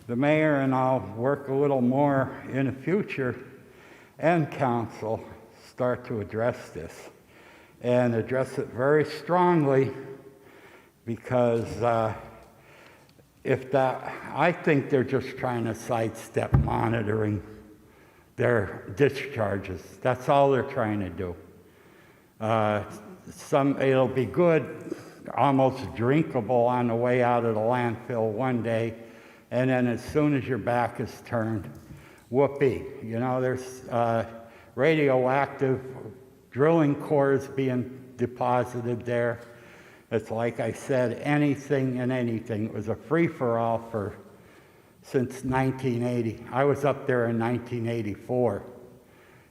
the mayor and I'll work a little more in the future, and council start to address this and address it very strongly, because I think they're just trying to sidestep monitoring their discharges. That's all they're trying to do. It'll be good, almost drinkable on the way out of the landfill one day, and then as soon as your back is turned, whoopee. You know, there's radioactive drilling cores being deposited there. It's like I said, anything and anything. It was a free-for-all since 1980. I was up there in 1984.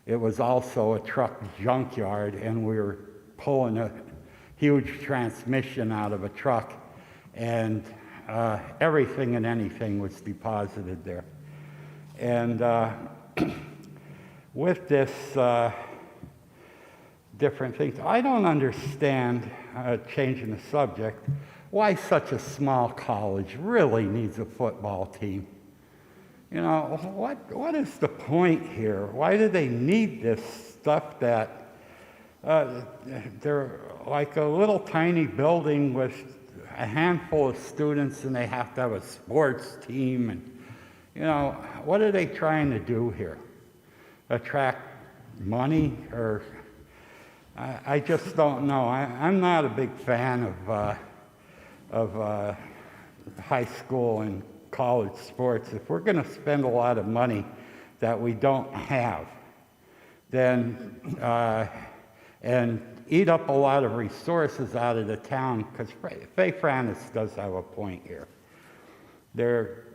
It was also a truck junkyard, and we were pulling a huge transmission out of a truck, and everything and anything was deposited there. And with this different things, I don't understand, changing the subject, why such a small college really needs a football team. You know, what is the point here? Why do they need this stuff that they're like a little tiny building with a handful of students, and they have to have a sports team, and you know, what are they trying to do here? Attract money? Or I just don't know. I'm not a big fan of high school and college sports. If we're going to spend a lot of money that we don't have, then and eat up a lot of resources out of the town, because Fay Franis does have a point here. They're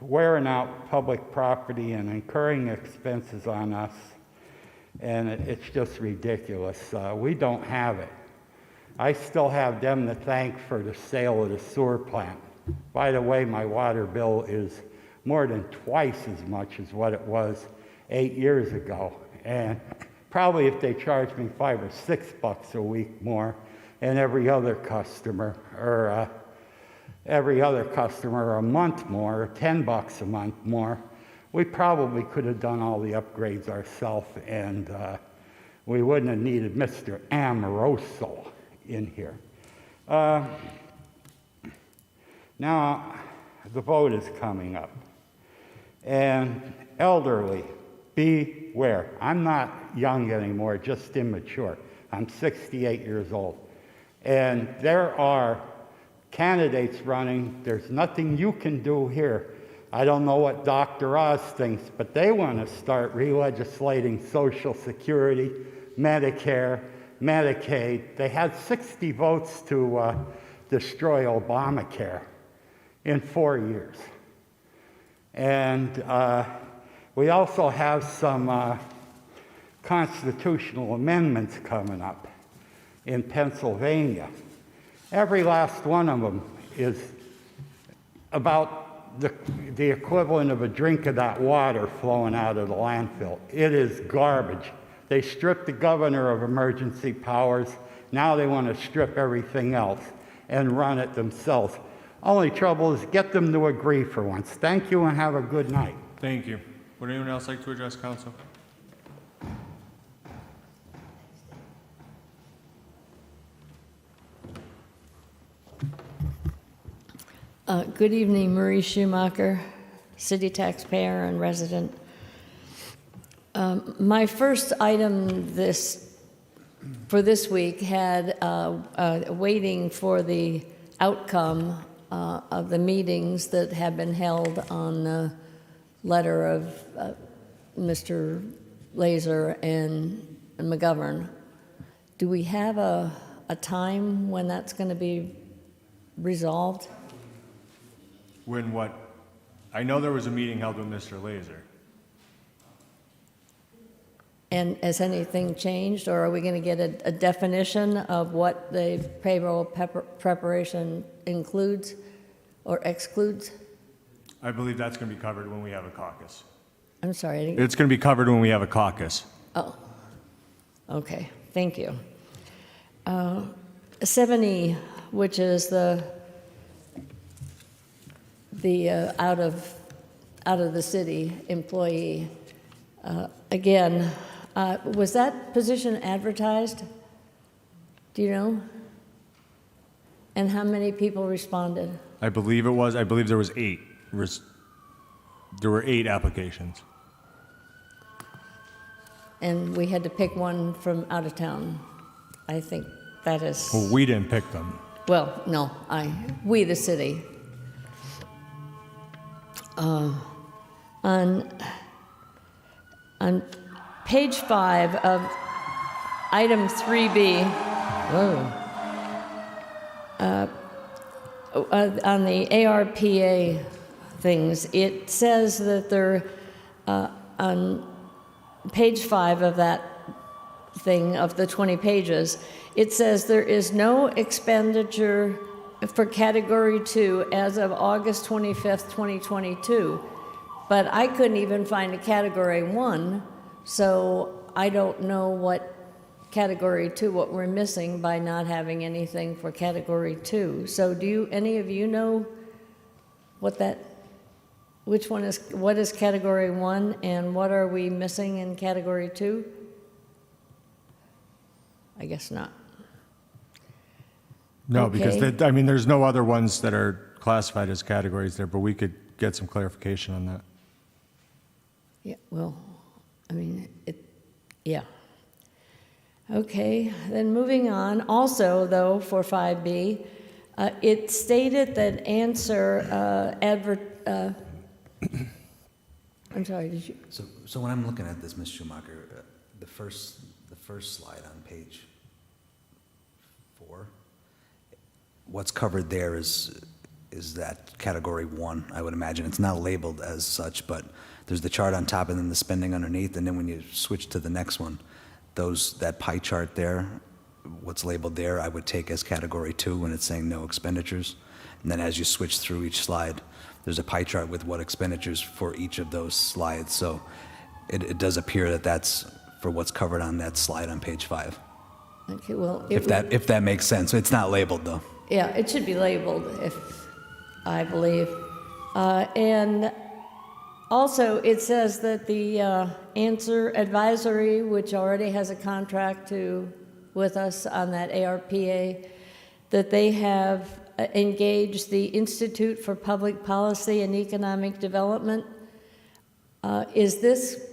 wearing out public property and incurring expenses on us, and it's just ridiculous. We don't have it. I still have them to thank for the sale of the sewer plant. By the way, my water bill is more than twice as much as what it was 8 years ago. And probably if they charged me $5 or $6 a week more, and every other customer a month more, or $10 a month more, we probably could have done all the upgrades ourselves, and we wouldn't have needed Mr. Amoroso in here. Now, the vote is coming up. And elderly, beware. I'm not young anymore, just immature. I'm 68 years old. And there are candidates running. There's nothing you can do here. I don't know what Dr. Oz thinks, but they want to start re-legislating Social Security, Medicare, Medicaid. They had 60 votes to destroy Obamacare in 4 years. And we also have some constitutional amendments coming up in Pennsylvania. Every last one of them is about the equivalent of a drink of that water flowing out of the landfill. It is garbage. They stripped the governor of emergency powers Now they want to strip everything else and run it themselves. Only trouble is get them to agree for once. Thank you and have a good night. Thank you. Would anyone else like to address council? Good evening, Marie Schumacher, city taxpayer and resident. My first item for this week had waiting for the outcome of the meetings that have been held on the letter of Mr. Laser and McGovern. Do we have a time when that's going to be resolved? When what? I know there was a meeting held with Mr. Laser. And has anything changed, or are we going to get a definition of what the payroll preparation includes or excludes? I believe that's going to be covered when we have a caucus. I'm sorry. I didn't... It's going to be covered when we have a caucus. Oh, okay. Thank you. 7E, which is the out of the city employee. Again, was that position advertised? Do you know? And how many people responded? I believe it was. I believe there was 8. There were 8 applications. And we had to pick one from out of town. I think that is... Well, we didn't pick them. Well, no, we, the city. On page 5 of item 3B, on the ARPA things, it says that there, on page 5 of that thing, of the 20 pages, it says there is no expenditure for Category 2 as of August 25th, 2022. But I couldn't even find a Category 1, so I don't know what Category 2, what we're missing by not having anything for Category 2. So do any of you know what is Category 1 and what are we missing in Category 2? I guess not. No, Okay. because there's no other ones that are classified as categories there, but we could get some clarification on that. Yeah, well, yeah. Okay, then moving on. Also, though, for 5B, it stated that I'm sorry, did you? So when I'm looking at this, Ms. Schumacher, the first slide on page 4, what's covered there is that Category 1, I would imagine. It's not labeled as such, but there's the chart on top and then the spending underneath, and then when you switch to the next one, that pie chart there, what's labeled there, I would take as Category 2 when it's saying no expenditures. And then as you switch through each slide, there's a pie chart with what expenditures for each of those slides. So it does appear that that's for what's covered on that slide on page 5. Okay, well... If that makes sense. It's not labeled, though. Yeah, it should be labeled, I believe. And also, it says that the Answer Advisory, which already has a contract with us on that ARPA, that they have engaged the Institute for Public Policy and Economic Development. Is this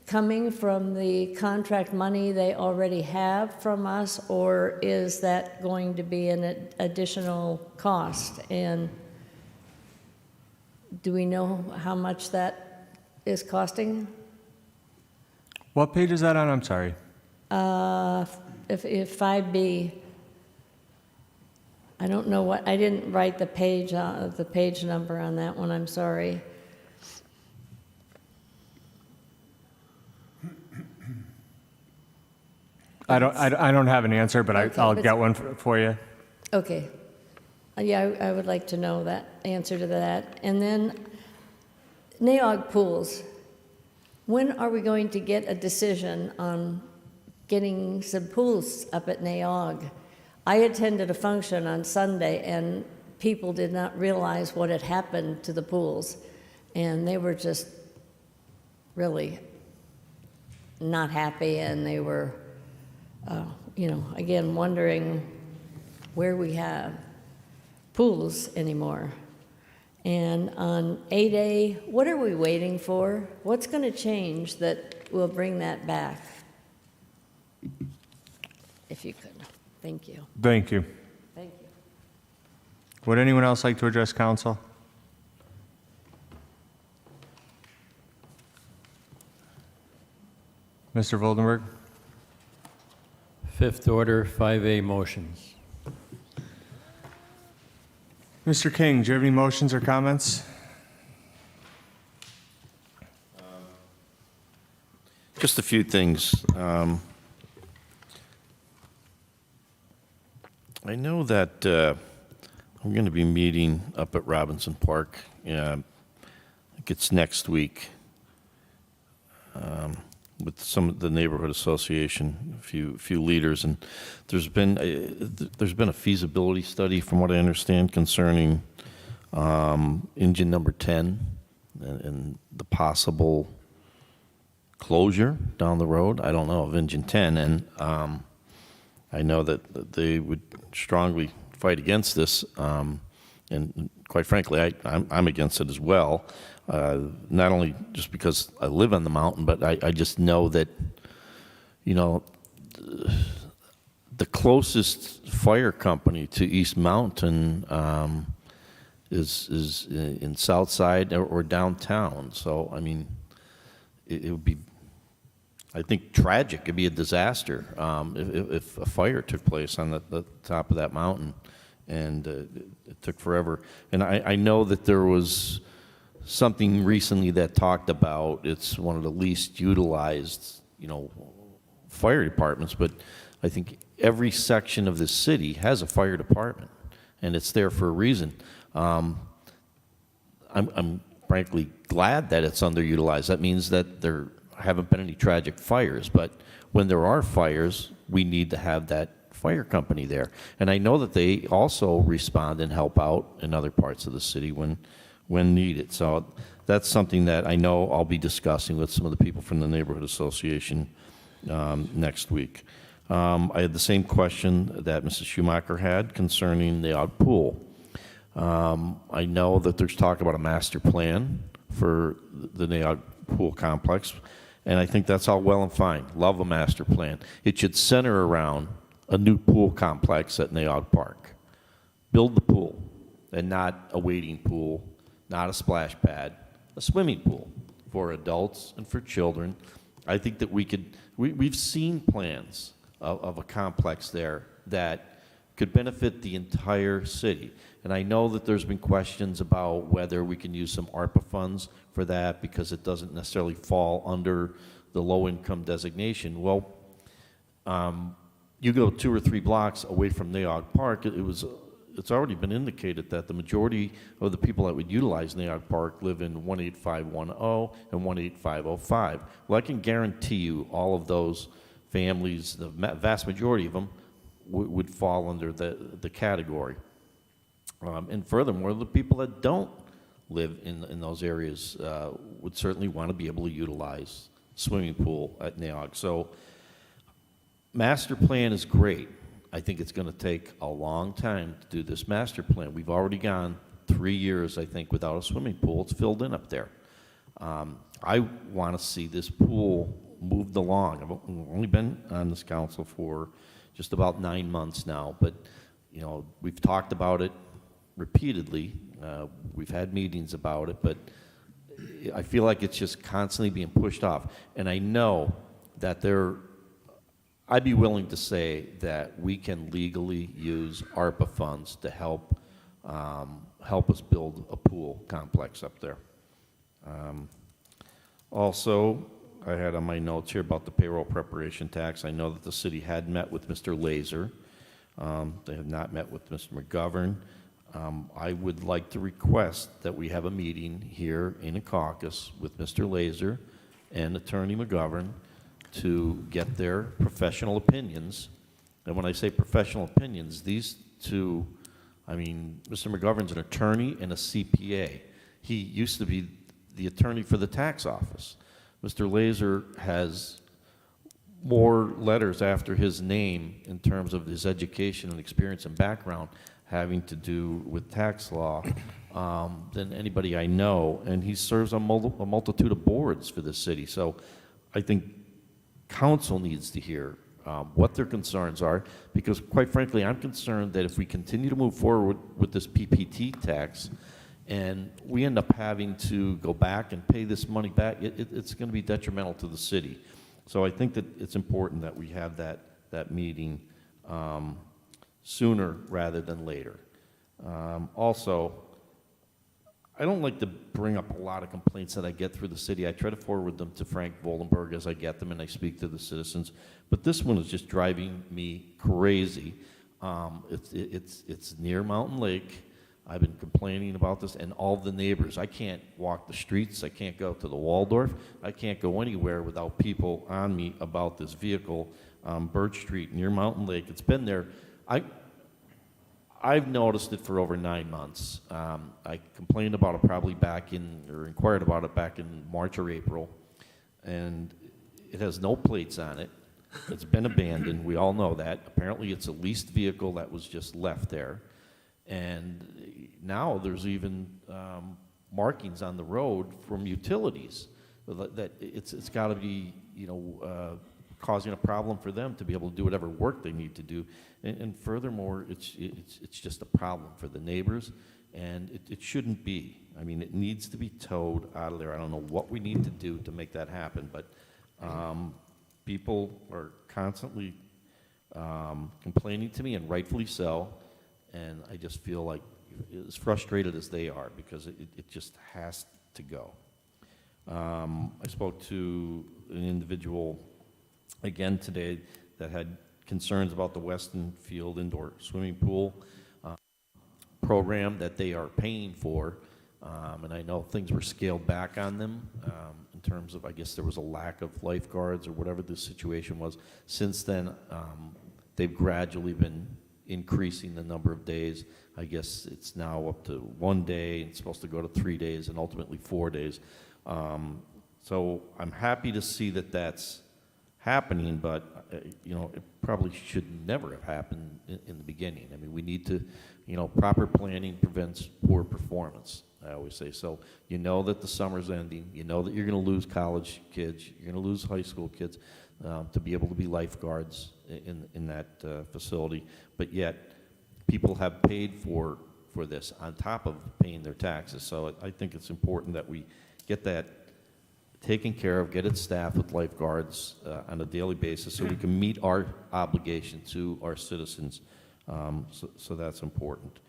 coming from the contract money they already have from us, or is that going to be an additional cost? And do we know how much that is costing? What page is that on? I'm sorry. If 5B, I don't know I didn't write the page number on that one, I'm sorry. I don't have an answer, but Okay, I'll get one for you. Okay. Yeah, I would like to know that answer to that. And then NAOG pools. When are we going to get a decision on getting some pools up at NAOG? I attended a function on Sunday, and people did not realize what had happened to the pools, and they were just really not happy, and they were, again, wondering where we have pools anymore. And on 8A, what are we waiting for? What's going to change that will bring that back? If you could. Thank you. Thank you. Thank you. Would anyone else like to address council? Mr. Voldenberg? Fifth order, 5A motions. Mr. King, do you have any motions or comments? Just a few things. I know that I'm going to be meeting up at Robinson Park. I think it's next week with some of the neighborhood association, a few leaders, and there's been a feasibility study, from what I understand, concerning engine number 10 and the possible closure down the road. I don't know of engine 10, and I know that they would strongly fight against this, and quite frankly, I'm against it as well. Not only just because I live on the mountain, but I just know that, the closest fire company to East Mountain is in Southside or downtown. So, I mean, it would be, I think, tragic. It'd be a disaster if a fire took place on the top of that mountain, and it took forever. And I know that there was something recently that talked about it's one of the least utilized, fire departments, but I think every section of the city has a fire department, and it's there for a reason. I'm frankly glad that it's underutilized. That means that there haven't been any tragic fires, but when there are fires, we need to have that fire company there. And I know that they also respond and help out in other parts of the city when needed. So that's something that I know I'll be discussing with some of the people from the neighborhood association next week. I had the same question that Mrs. Schumacher had concerning the odd pool. I know that there's talk about a master plan for the Naog Pool Complex, and I think that's all well and fine. Love a master plan. It should center around a new pool complex at Naog Park. Build the pool, and not a wading pool, not a splash pad, a swimming pool for adults and for children. I think that we've seen plans of a complex there that could benefit the entire city. And I know that there's been questions about whether we can use some ARPA funds for that because it doesn't necessarily fall under the low-income designation. Well, you go 2 or 3 blocks away from Naog Park, it's already been indicated that the majority of the people that would utilize Naog Park live in 18510 and 18505. Well, I can guarantee you all of those families, the vast majority of them, would fall under the category. And furthermore, the people that don't live in those areas would certainly want to be able to utilize swimming pool at Naog. So master plan is great. I think it's going to take a long time to do this master plan. We've already gone 3 years, I think, without a swimming pool. It's filled in up there. I want to see this pool moved along. I've only been on this council for just about 9 months now, but we've talked about it repeatedly. We've had meetings about it, but I feel like it's just constantly being pushed off. And I know that I'd be willing to say that we can legally use ARPA funds to help us build a pool complex up there. Also, I had on my notes here about the payroll preparation tax. I know that the city had met with Mr. Laser. They have not met with Mr. McGovern. I would like to request that we have a meeting here in a caucus with Mr. Laser and Attorney McGovern to get their professional opinions And when I say professional opinions, these two, I mean, Mr. McGovern's an attorney and a CPA. He used to be the attorney for the tax office. Mr. Laser has more letters after his name in terms of his education and experience and background having to do with tax law than anybody I know, and he serves on a multitude of boards for this city. So I think council needs to hear what their concerns are, because quite frankly, I'm concerned that if we continue to move forward with this PPT tax, and we end up having to go back and pay this money back, it's going to be detrimental to the city. So I think that it's important that we have that meeting sooner rather than later. Also, I don't like to bring up a lot of complaints that I get through the city. I try to forward them to Frank Voldenberg as I get them, and I speak to the citizens. But this one is just driving me crazy. It's near Mountain Lake. I've been complaining about this, and all the neighbors. I can't walk the streets. I can't go to the Waldorf. I can't go anywhere without people on me about this vehicle on Birch Street near Mountain Lake. It's been there. I've noticed it for over 9 months. I complained about it probably inquired about it back in March or April, and it has no plates on it. It's been abandoned. We all know that. Apparently, it's a leased vehicle that was just left there. And now there's even markings on the road from utilities that it's got to be, causing a problem for them to be able to do whatever work they need to do. And furthermore, it's just a problem for the neighbors, and it shouldn't be. I mean, it needs to be towed out of there. I don't know what we need to do to make that happen, but people are constantly complaining to me, and rightfully so, and I just feel like as frustrated as they are, because it just has to go. I spoke to an individual again today that had concerns about the Weston Field indoor swimming pool program that they are paying for, and I know things were scaled back on them in terms of, I guess there was a lack of lifeguards or whatever the situation was. Since then, they've gradually been increasing the number of days. I guess it's now up to 1 day, and it's supposed to go to 3 days, and ultimately 4 days. So I'm happy to see that that's happening, but it probably should never have happened in the beginning. I mean, we need to, proper planning prevents poor performance, I always say. So you know that the summer's ending, you know that you're going to lose college kids, you're going to lose high school kids to be able to be lifeguards in that facility, but yet people have paid for this on top of paying their taxes. So I think it's important that we get that taken care of, get it staffed with lifeguards on a daily basis so we can meet our obligation to our citizens. So that's important.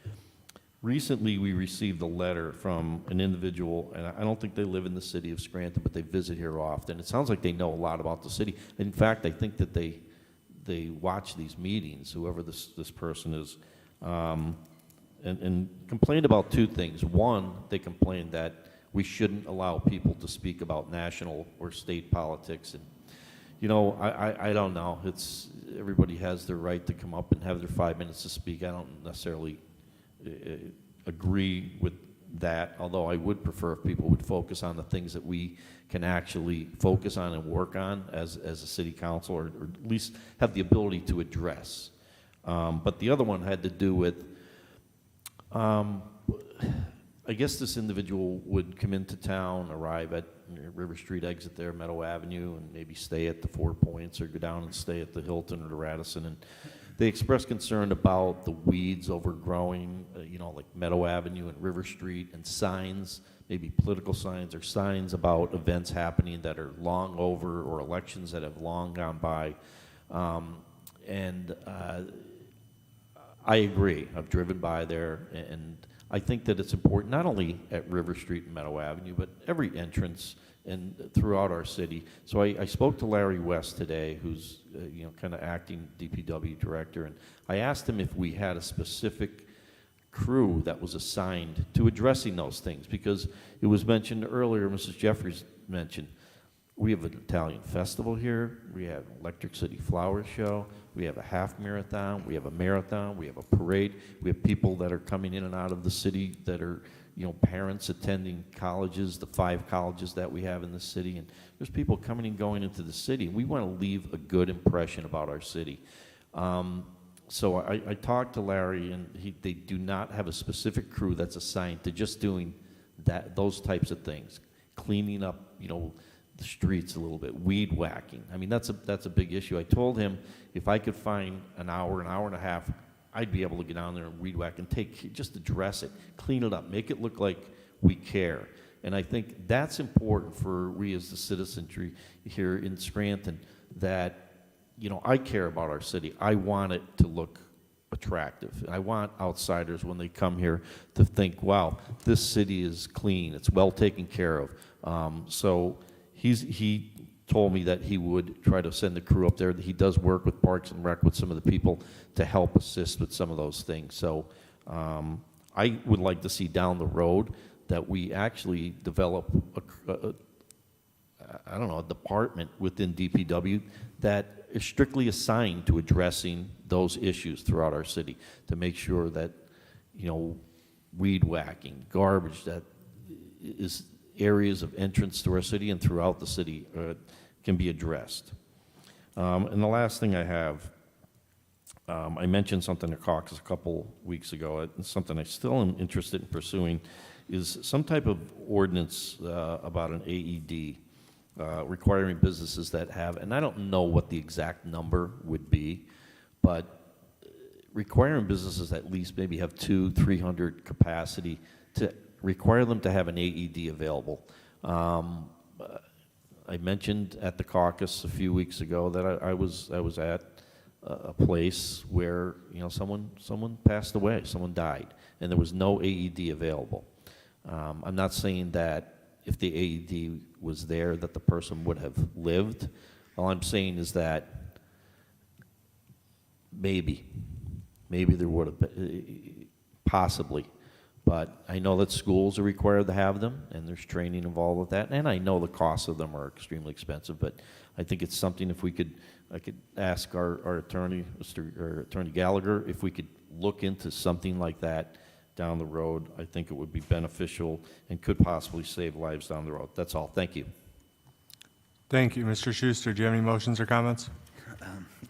Recently, we received a letter from an individual, and I don't think they live in the city of Scranton, but they visit here often. It sounds like they know a lot about the city. In fact, I think that they watch these meetings, whoever this person is, and complained about two things. One, they complained that we shouldn't allow people to speak about national or state politics. And, I don't know. Everybody has their right to come up and have their 5 minutes to speak. I don't necessarily agree with that, although I would prefer if people would focus on the things that we can actually focus on and work on as a city council, or at least have the ability to address. But the other one had to do with, I guess this individual would come into town, arrive at River Street exit there, Meadow Avenue, and maybe stay at the Four Points or go down and stay at the Hilton or the Radisson. And they expressed concern about the weeds overgrowing, like Meadow Avenue and River Street, and signs, maybe political signs or signs about events happening that are long over, or elections that have long gone by. I agree. I've driven by there, and I think that it's important, not only at River Street and Meadow Avenue, but every entrance and throughout our city. So I spoke to Larry West today, who's kind of acting DPW director, and I asked him if we had a specific crew that was assigned to addressing those things, because it was mentioned earlier, Mrs. Jeffries mentioned, We have an Italian festival here. We have Electric City Flower Show. We have a half marathon. We have a marathon. We have a parade. We have people that are coming in and out of the city that are, parents attending colleges, the 5 colleges that we have in the city. And there's people coming and going into the city. We want to leave a good impression about our city. So I talked to Larry, and they do not have a specific crew that's assigned to just doing those types of things, cleaning up, the streets a little bit, weed whacking. I mean, that's a big issue. I told him if I could find an hour and a half, I'd be able to get down there and weed whack and just address it, clean it up, make it look like we care. And I think that's important for we as the citizenry here in Scranton, that, I care about our city. I want it to look attractive. I want outsiders, when they come here, to think, wow, this city is clean, it's well taken care of. So he told me that he would try to send the crew up there. He does work with Parks and Rec with some of the people to help assist with some of those things. So I would like to see down the road that we actually develop a department within DPW that is strictly assigned to addressing those issues throughout our city, to make sure that, weed whacking, garbage, that is areas of entrance to our city and throughout the city can be addressed. And the last thing I have, I mentioned something to caucus a couple weeks ago. It's something I still am interested in pursuing, is some type of ordinance about an AED requiring businesses that have, and I don't know what the exact number would be, but requiring businesses that at least maybe have 200-300 capacity to require them to have an AED available. I mentioned at the caucus a few weeks ago that I was at a place where someone passed away, someone died, and there was no AED available. I'm not saying that if the AED was there that the person would have lived. All I'm saying is that maybe there would have been, possibly. But I know that schools are required to have them, and there's training involved with that. And I know the costs of them are extremely expensive, but I think it's something I could ask our attorney, Attorney Gallagher, if we could look into something like that down the road. I think it would be beneficial and could possibly save lives down the road. That's all. Thank you. Thank you. Mr. Schuster, do you have any motions or comments?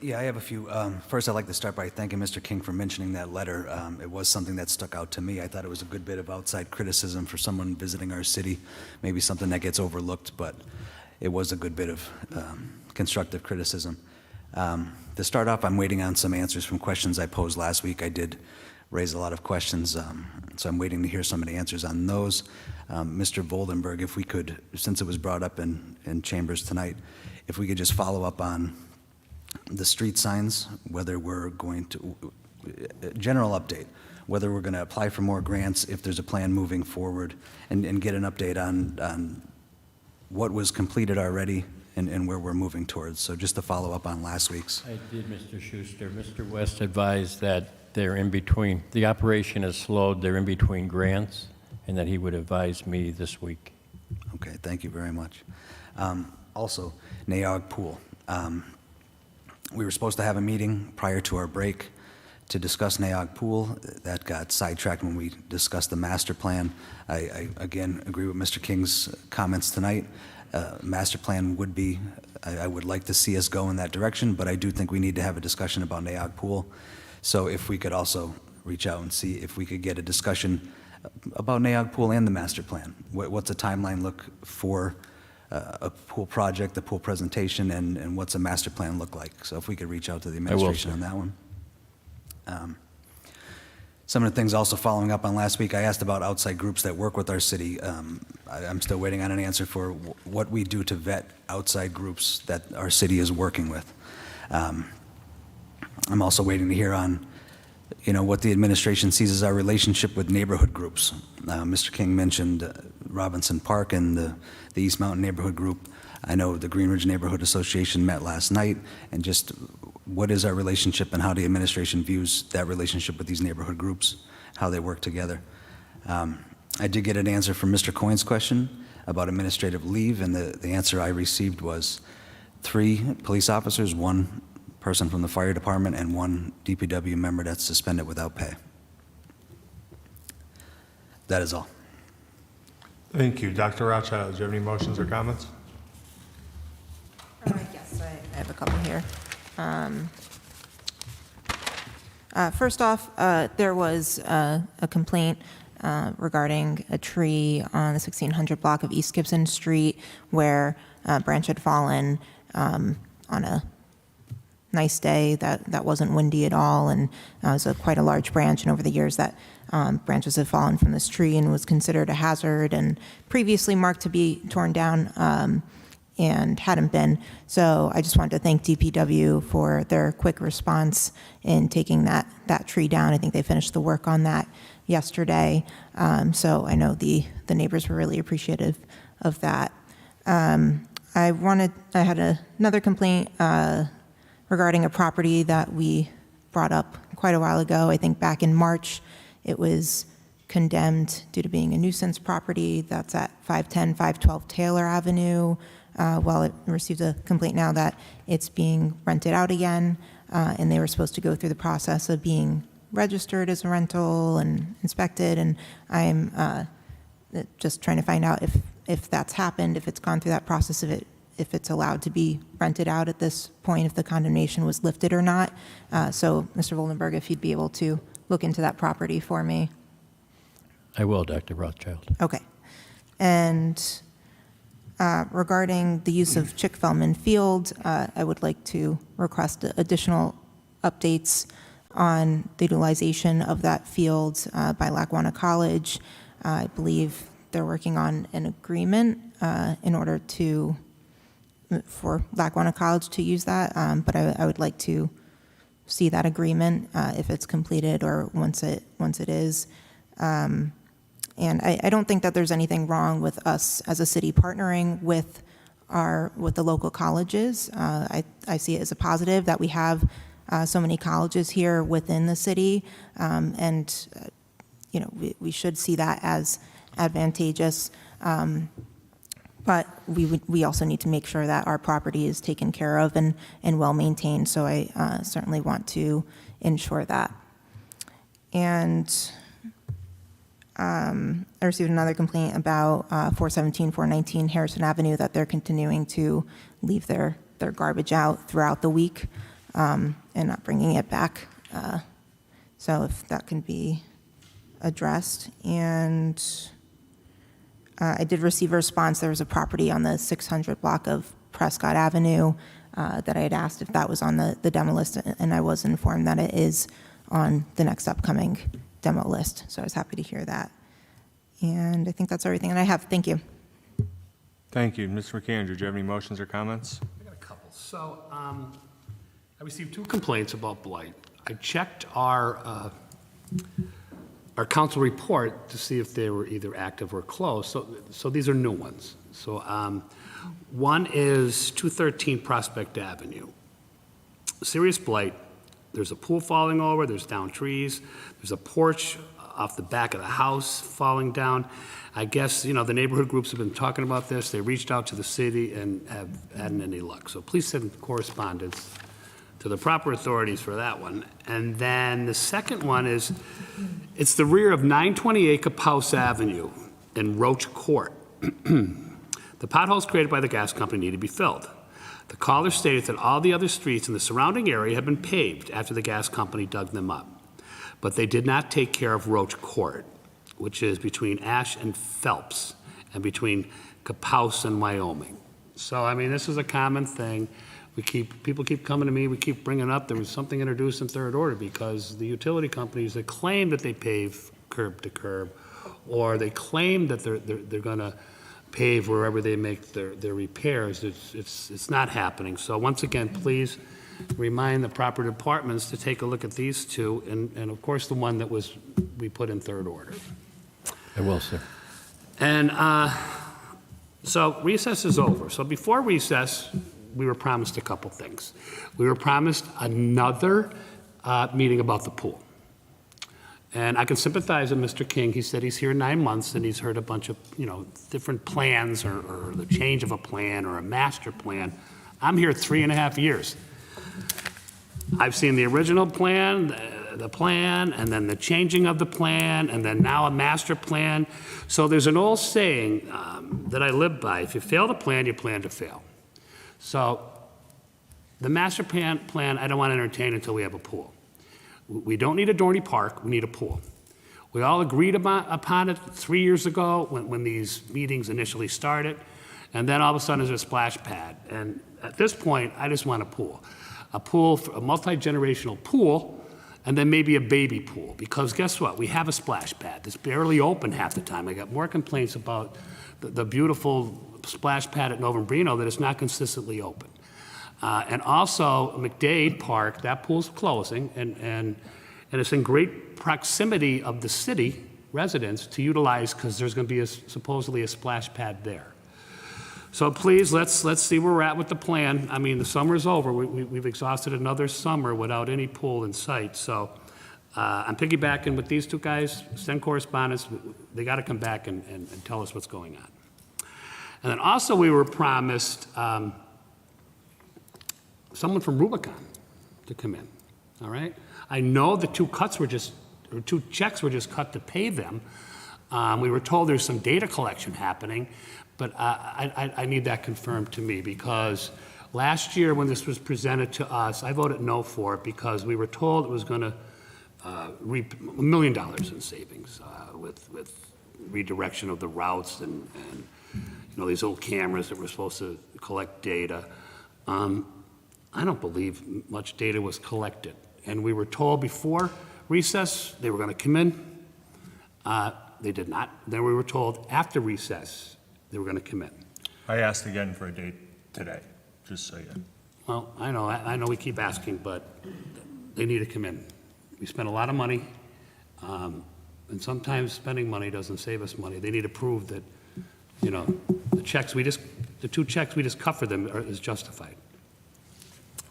Yeah, I have a few. First, I'd like to start by thanking Mr. King for mentioning that letter. It was something that stuck out to me. I thought it was a good bit of outside criticism for someone visiting our city, maybe something that gets overlooked, but it was a good bit of constructive criticism. To start off, I'm waiting on some answers from questions I posed last week. I did raise a lot of questions, so I'm waiting to hear some of the answers on those. Mr. Voldenberg, if we could, since it was brought up in chambers tonight, if we could just follow up on the street signs, whether we're going to, general update, whether we're going to apply for more grants, if there's a plan moving forward, and get an update on what was completed already and where we're moving towards. So just to follow up on last week's. I did, Mr. Schuster. Mr. West advised that they're in between, the operation is slowed, they're in between grants, and that he would advise me this week. Okay, thank you very much. Also, Naog Pool. We were supposed to have a meeting prior to our break to discuss Naog Pool. That got sidetracked when we discussed the master plan. I again agree with Mr. King's comments tonight. Master plan would be, I would like to see us go in that direction, but I do think we need to have a discussion about Naog Pool. So if we could also reach out and see if we could get a discussion about Naog Pool and the master plan. What's a timeline look for a pool project, a pool presentation, and what's a master plan look like? So if we could reach out to the administration on that one. Some of the things also following up on last week, I asked about outside groups that work with our city. I'm still waiting on an answer for what we do to vet outside groups that our city is working with. I'm also waiting to hear on, what the administration sees as our relationship with neighborhood groups. Mr. King mentioned Robinson Park and the East Mountain Neighborhood Group. I know the Greenridge Neighborhood Association met last night, and just what is our relationship and how the administration views that relationship with these neighborhood groups, how they work together. I did get an answer from Mr. Coyne's question. about administrative leave, and the answer I received was 3 police officers, 1 person from the fire department, and 1 DPW member that's suspended without pay. That is all. Thank you. Dr. Rothchild, do you have any motions or comments? Yes, I have a couple here. First off, there was a complaint regarding a tree on the 1600 block of East Gibson Street where a branch had fallen on a nice day that wasn't windy at all, and it was quite a large branch, and over the years that branches have fallen from this tree and was considered a hazard and previously marked to be torn down and hadn't been. So I just wanted to thank DPW for their quick response in taking that tree down. I think they finished the work on that yesterday. So I know the neighbors were really appreciative of that. I had another complaint regarding a property that we brought up quite a while ago. I think back in March, it was condemned due to being a nuisance property. That's at 510, 512 Taylor Avenue. Well, it received a complaint now that it's being rented out again, and they were supposed to go through the process of being registered as a rental and inspected, and I'm just trying to find out if that's happened, if it's gone through that process, if it's allowed to be rented out at this point, if the condemnation was lifted or not. So, Mr. Voldenberg, if you'd be able to look into that property for me. I will, Dr. Rothchild. Okay. And regarding the use of Chick-Fellman Field, I would like to request additional updates on the utilization of that field by Lackawanna College. I believe they're working on an agreement in order for Lackawanna College to use that, but I would like to see that agreement if it's completed or once it is. And I don't think that there's anything wrong with us as a city partnering with the local colleges. I see it as a positive that we have so many colleges here within the city, and we should see that as advantageous. But we also need to make sure that our property is taken care of and well maintained. So I certainly want to ensure that. And I received another complaint about 417, 419 Harrison Avenue, that they're continuing to leave their garbage out throughout the week and not bringing it back. So if that can be addressed. And I did receive a response. There was a property on the 600 block of Prescott Avenue that I had asked if that was on the demo list, and I was informed that it is on the next upcoming demo list. So I was happy to hear that. And I think that's everything that I have. Thank you. Thank you. Mr. McAndrew, do you have any motions or comments? I got a couple. So I received 2 complaints about blight. I checked our council report to see if they were either active or closed. So these are new ones. So one is 213 Prospect Avenue. Serious blight. There's a pool falling over, there's down trees, there's a porch off the back of the house falling down. I guess, the neighborhood groups have been talking about this. They reached out to the city and have hadn't any luck. So please send correspondence to the proper authorities for that one. And then the second one is, it's the rear of 928 Capouse Avenue in Roach Court. The potholes created by the gas company need to be filled. The caller stated that all the other streets in the surrounding area had been paved after the gas company dug them up. But they did not take care of Roach Court, which is between Ash and Phelps and between Capouse and Wyoming. So, this is a common thing. People keep coming to me, we keep bringing up, there was something introduced in third order because the utility companies that claim that they pave curb to curb, or they claim that they're gonna pave wherever they make their repairs, it's not happening. So once again, please remind the proper departments to take a look at these 2, and of course the one that we put in third order. I will, sir. And so recess is over. So before recess, we were promised a couple things. We were promised another meeting about the pool. And I can sympathize with Mr. King. He said he's here 9 months and he's heard a bunch of, different plans or the change of a plan or a master plan. I'm here 3.5 years. I've seen the original plan, the plan, and then the changing of the plan, and then now a master plan. So there's an old saying that I live by: if you fail to plan, you plan to fail. So the master plan I don't want to entertain until we have a pool. We don't need a Dorney Park, we need a pool. We all agreed upon it 3 years ago when these meetings initially started, and then all of a sudden there's a splash pad. And at this point, I just want a pool, a multi-generational pool, and then maybe a baby pool. Because guess what? We have a splash pad that's barely open half the time. I got more complaints about the beautiful splash pad at Novembrino that it's not consistently open. And also McDade Park, that pool's closing, and it's in great proximity of the city residents to utilize, because there's going to be supposedly a splash pad there. So please, let's see where we're at with the plan. I mean, the summer's over. We've exhausted another summer without any pool in sight. So I'm piggybacking with these two guys. Send correspondence. They got to come back and tell us what's going on. And then also we were promised someone from Rubicon to come in. All right. I know the two checks were just cut to pay them. We were told there's some data collection happening, but I need that confirmed to me, because last year when this was presented to us, I voted no for it because we were told it was going to reap $1 million in savings with redirection of the routes and these old cameras that were supposed to collect data. I don't believe much data was collected. And we were told before recess they were going to come in. They did not. Then we were told after recess they were going to come in. I asked again for a date today, just so you know. Well, I know we keep asking, but they need to come in. We spent a lot of money, and sometimes spending money doesn't save us money. They need to prove that, the two checks we just cut for them is justified.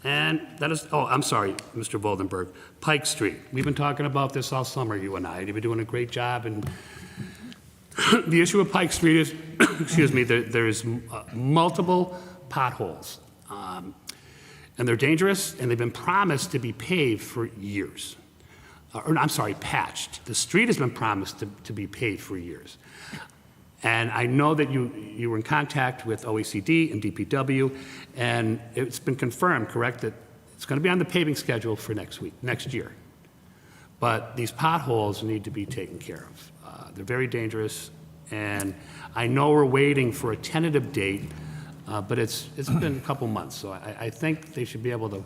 And that is, I'm sorry, Mr. Voldenberg, Pike Street. We've been talking about this all summer, you and I. You've been doing a great job. And the issue with Pike Street is, excuse me, there's multiple potholes. And they're dangerous, and they've been promised to be paved for years. Patched. The street has been promised to be paved for years. And I know that you were in contact with OECD and DPW, and it's been confirmed, correct, that it's going to be on the paving schedule for next year. But these potholes need to be taken care of. They're very dangerous, and I know we're waiting for a tentative date, but it's been a couple months, so I think they should be able to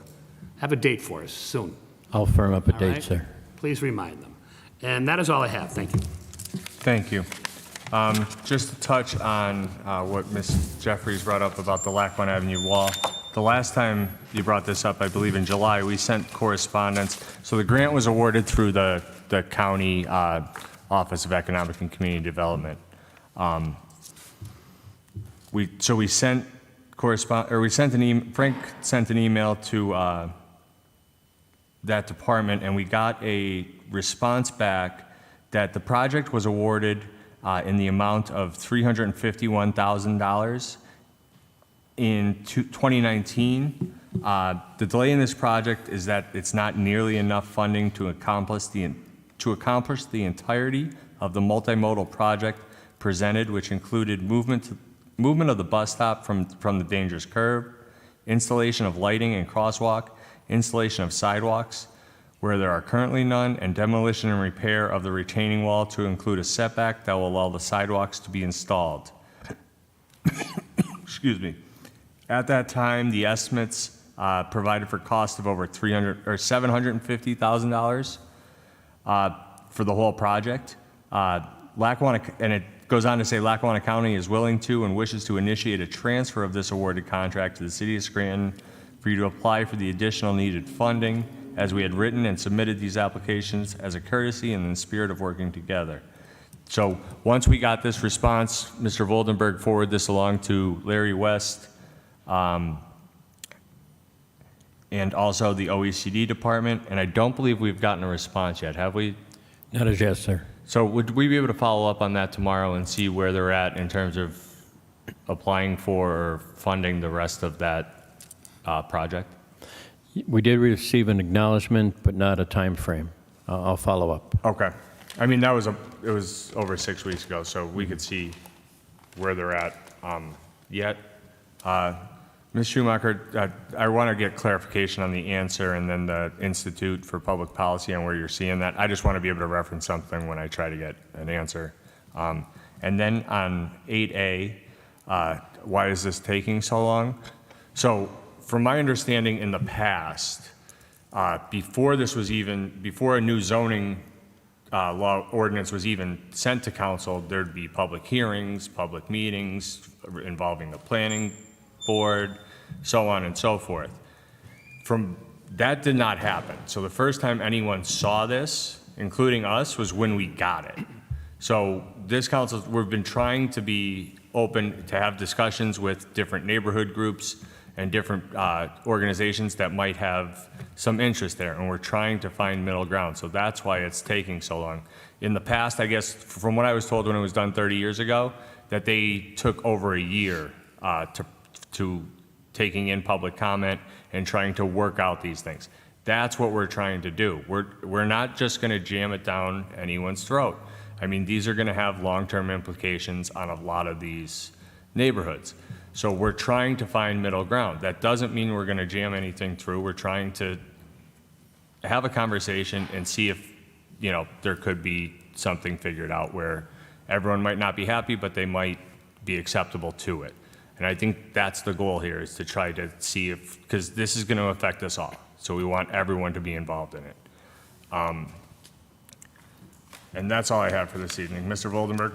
have a date for us soon. I'll firm up a All date, right? sir. Please remind them. And that is all I have. Thank you. Thank you. Just to touch on what Ms. Jeffries brought up about the Lackawanna Avenue wall. The last time you brought this up, I believe in July, we sent correspondence. So the grant was awarded through the county Office of Economic and Community Development. We sent Frank sent an email to that department, and we got a response back that the project was awarded in the amount of $351,000 in 2019. The delay in this project is that it's not nearly enough funding to accomplish the entirety of the multimodal project presented, which included movement of the bus stop from the dangerous curve, installation of lighting and crosswalk, installation of sidewalks where there are currently none, and demolition and repair of the retaining wall to include a setback that will allow the sidewalks to be installed. Excuse me. At that time, the estimates provided for cost of over $750,000 for the whole project. Lackawanna, and it goes on to say Lackawanna County is willing to and wishes to initiate a transfer of this awarded contract to the City of Scranton for you to apply for the additional needed funding, as we had written and submitted these applications as a courtesy and in the spirit of working together. So once we got this response, Mr. Voldenberg forwarded this along to Larry West and also the OECD department, and I don't believe we've gotten a response yet, have we? Not as yet, sir. So would we be able to follow up on that tomorrow and see where they're at in terms of applying for or funding the rest of that project? We did receive an acknowledgement, but not a time frame. I'll follow up. Okay. I mean, it was over 6 weeks ago, so we could see where they're at yet. Ms. Schumacher, I want to get clarification on the answer and then the Institute for Public Policy on where you're seeing that. I just want to be able to reference something when I try to get an answer. And then on 8A, why is this taking so long? So from my understanding in the past, before a new zoning law ordinance was even sent to council, there'd be public hearings, public meetings involving the planning board, so on and so forth. That did not happen. So the first time anyone saw this, including us, was when we got it. So this council, we've been trying to be open to have discussions with different neighborhood groups and different organizations that might have some interest there, and we're trying to find middle ground. So that's why it's taking so long. In the past, I guess, from what I was told when it was done 30 years ago, that they took over a year to taking in public comment and trying to work out these things. That's what we're trying to do. We're not just going to jam it down anyone's throat. I mean, these are going to have long-term implications on a lot of these neighborhoods. So we're trying to find middle ground. That doesn't mean we're going to jam anything through. We're trying to have a conversation and see if, there could be something figured out where everyone might not be happy, but they might be acceptable to it. And I think that's the goal here, is to try to see because this is going to affect us all. So we want everyone to be involved in it. And that's all I have for this evening. Mr. Voldenberg?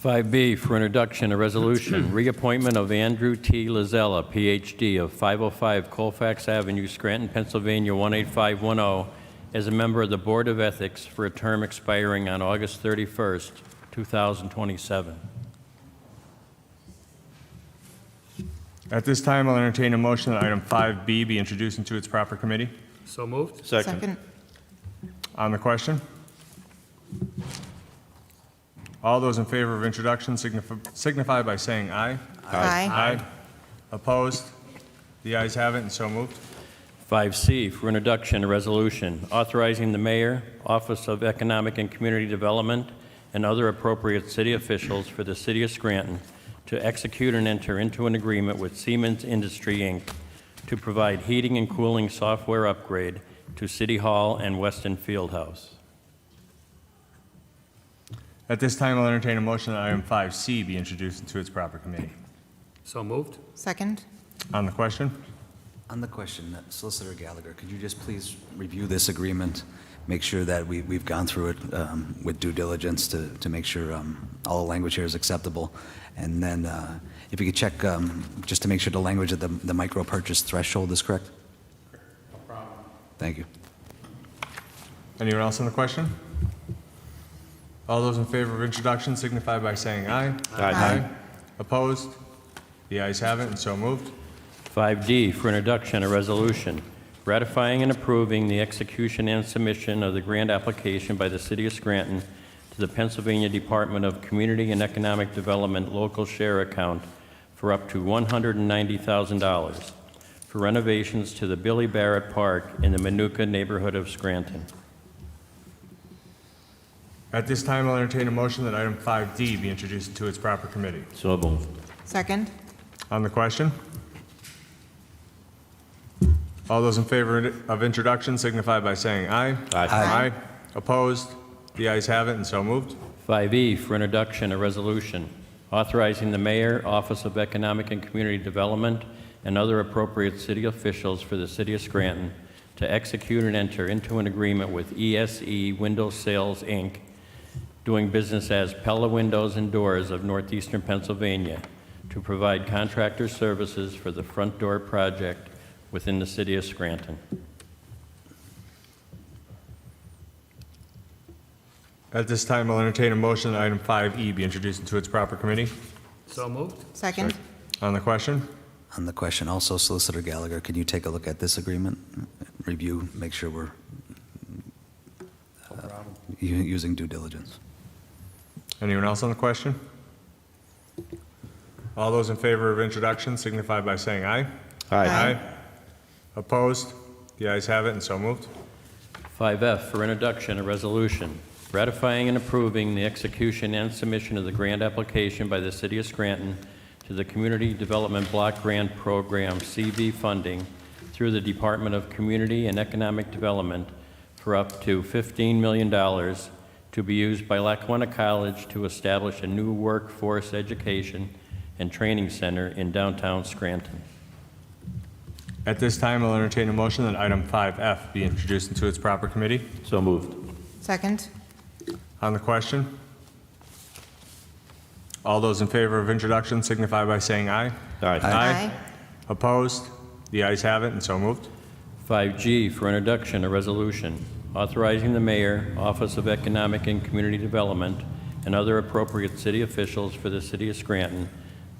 5B for introduction, a resolution, reappointment of Andrew T. Lizella, Ph.D. of 505 Colfax Avenue, Scranton, Pennsylvania, 18510, as a member of the Board of Ethics for a term expiring on August 31st, 2027. At this time, I'll entertain a motion that item 5B be introduced into its proper committee. So moved. Second. On the question? All those in favor of introduction signify by saying aye. Aye. Aye. Opposed? The ayes have it, and so moved. 5C for introduction, a resolution authorizing the mayor, Office of Economic and Community Development, and other appropriate city officials for the city of Scranton to execute and enter into an agreement with Siemens Industry, Inc. to provide heating and cooling software upgrade to City Hall and Weston Fieldhouse. At this time, I'll entertain a motion that item 5C be introduced into its proper committee. So moved. Second. On the question? On the question, Solicitor Gallagher, could you just please review this agreement, make sure that we've gone through it with due diligence to make sure all the language here is acceptable, and then if you could check just to make sure the language of the micro purchase threshold is correct? No problem. Thank you. Anyone else on the question? All those in favor of introduction signify by saying aye. Aye. Opposed? The ayes have it, and so moved. 5D for introduction, a resolution ratifying and approving the execution and submission of the grant application by the City of Scranton to the Pennsylvania Department of Community and Economic Development local share account for up to $190,000 for renovations to the Billy Barrett Park in the Manuka neighborhood of Scranton. At this time, I'll entertain a motion that item 5D be introduced into its proper committee. So moved. Second. On the question? All those in favor of introduction signify by saying aye. Aye. Opposed? The ayes have it, and so moved. 5E for introduction, a resolution authorizing the mayor, Office of Economic and Community Development, and other appropriate city officials for the City of Scranton to execute and enter into an agreement with ESE Window Sales, Inc., doing business as Pella Windows and Doors of Northeastern Pennsylvania, to provide contractor services for the front door project within the City of Scranton. At this time, I'll entertain a motion that item 5E be introduced into its proper committee. So moved. Second. On the question? On the question, also Solicitor Gallagher, can you take a look at this agreement, review, make sure we're... No problem. using due diligence. Anyone else on the question? All those in favor of introduction signify by saying aye. Aye. Opposed? The ayes have it, and so moved. 5F for introduction, a resolution ratifying and approving the execution and submission of the grant application by the City of Scranton to the Community Development Block Grant Program CV funding through the Department of Community and Economic Development for up to $15 million to be used by Lackawanna College to establish a new workforce education and training center in downtown Scranton. At this time, I'll entertain a motion that item 5F be introduced into its proper committee. So moved. Second. On the question? All those in favor of introduction signify by saying aye. Aye. Aye. Opposed? The ayes have it, and so moved. 5G for introduction, a resolution authorizing the mayor, Office of Economic and Community Development, and other appropriate city officials for the City of Scranton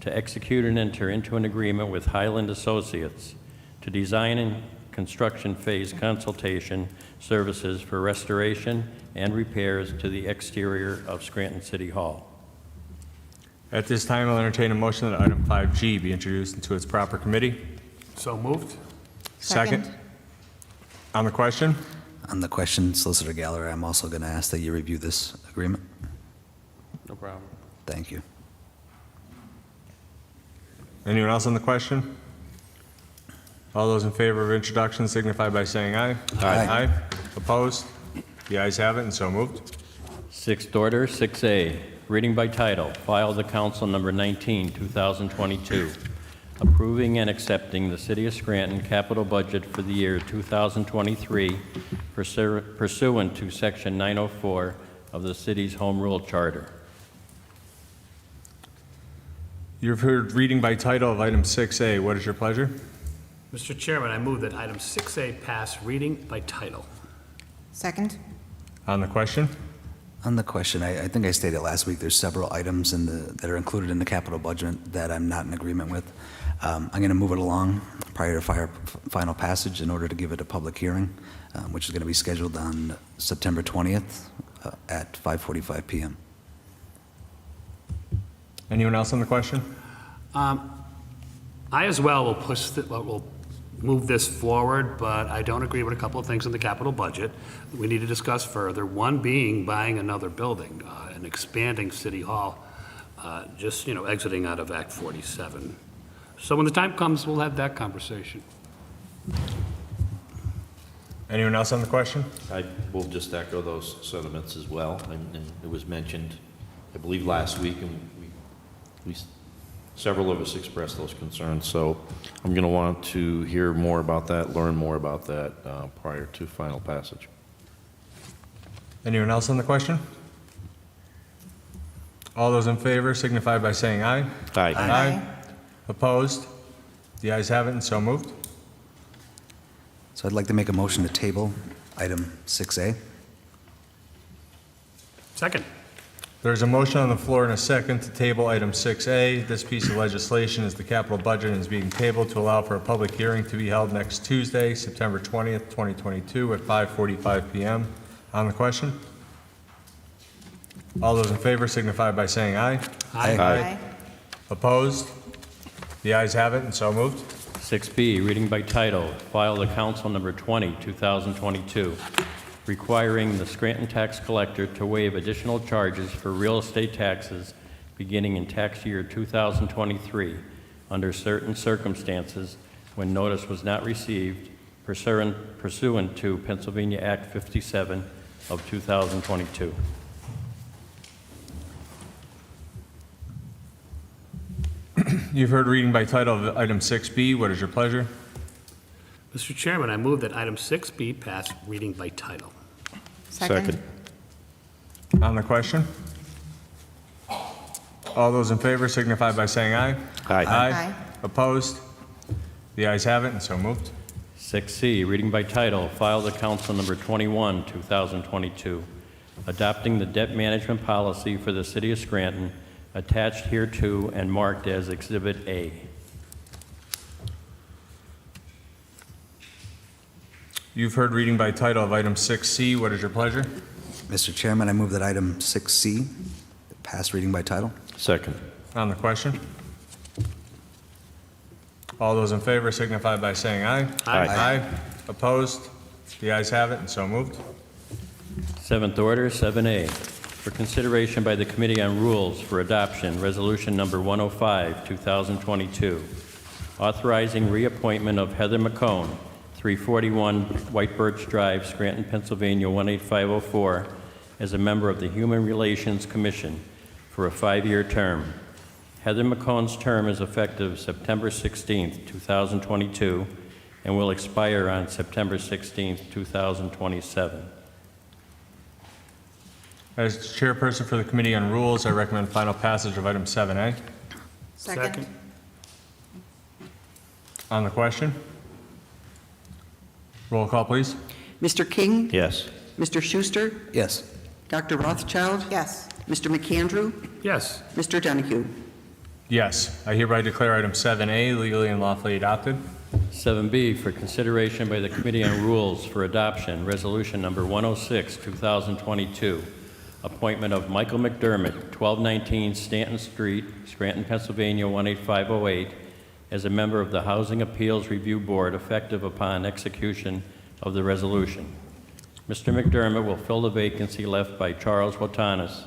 to execute and enter into an agreement with Highland Associates to design and construction phase consultation services for restoration and repairs to the exterior of Scranton City Hall. At this time, I'll entertain a motion that item 5G be introduced into its proper committee. So moved. Second. On the question? On the question, Solicitor Gallagher, I'm also going to ask that you review this agreement. No problem. Thank you. Anyone else on the question? All those in favor of introduction signify by saying aye. Aye. Opposed? The ayes have it, and so moved. Sixth order, 6A, reading by title, file the council number 19, 2022, approving and accepting the City of Scranton capital budget for the year 2023 pursuant to Section 904 of the city's Home Rule Charter. You've heard reading by title of item 6A. What is your pleasure? Mr. Chairman, I move that item 6A pass reading by title. Second. On the question? On the question, I think I stated last week, there's several items that are included in the capital budget that I'm not in agreement with. I'm going to move it along prior to final passage in order to give it a public hearing, which is going to be scheduled on September 20th at 5:45 p.m. Anyone else on the question? I as well will move this forward, but I don't agree with a couple of things in the capital budget that we need to discuss further. One being buying another building and expanding City Hall, just, exiting out of Act 47. So when the time comes, we'll have that conversation. Anyone else on the question? I will just echo those sentiments as well. And it was mentioned, I believe, last week, and several of us expressed those concerns. So I'm going to want to hear more about that, learn more about that prior to final passage. Anyone else on the question? All those in favor signify by saying aye. Aye. Aye. Opposed? The ayes have it, and so moved. So I'd like to make a motion to table item 6A. Second. There's a motion on the floor and a second to table item 6A. This piece of legislation is the capital budget and is being tabled to allow for a public hearing to be held next Tuesday, September 20th, 2022 at 5:45 p.m. On the question? All those in favor signify by saying aye. Aye. Opposed? The ayes have it, and so moved. 6B, reading by title, file the council number 20, 2022, requiring the Scranton tax collector to waive additional charges for real estate taxes beginning in tax year 2023 under certain circumstances when notice was not received pursuant to Pennsylvania Act 57 of 2022. You've heard reading by title of item 6B. What is your pleasure? Mr. Chairman, I move that item 6B pass reading by title. Second. On the question? All those in favor signify by saying aye. Aye. Aye. Opposed? The ayes have it, and so moved. 6C, reading by title, file the council number 21, 2022, adopting the debt management policy for the City of Scranton, attached hereto and marked as Exhibit A. You've heard reading by title of item 6C. What is your pleasure? Mr. Chairman, I move that item 6C pass reading by title. Second. On the question? All those in favor signify by saying aye. Aye. Opposed? The ayes have it, and so moved. Seventh order, 7A, for consideration by the Committee on Rules for Adoption, Resolution Number 105, 2022, authorizing reappointment of Heather McCone, 341 White Birch Drive, Scranton, Pennsylvania, 18504, as a member of the Human Relations Commission for a 5-year term. Heather McCone's term is effective September 16, 2022, and will expire on September 16, 2027. As chairperson for the Committee on Rules, I recommend final passage of item 7A. Second. On the question? Roll call, please. Mr. King? Yes. Mr. Schuster? Yes. Dr. Rothchild? Yes. Mr. McAndrew? Yes. Mr. Donahue? Yes, I hereby declare item 7A legally and lawfully adopted. 7B, for consideration by the Committee on Rules for Adoption, Resolution Number 106, 2022, appointment of Michael McDermott, 1219 Stanton Street, Scranton, Pennsylvania, 18508, as a member of the Housing Appeals Review Board effective upon execution of the resolution. Mr. McDermott will fill the vacancy left by Charles Wotanis,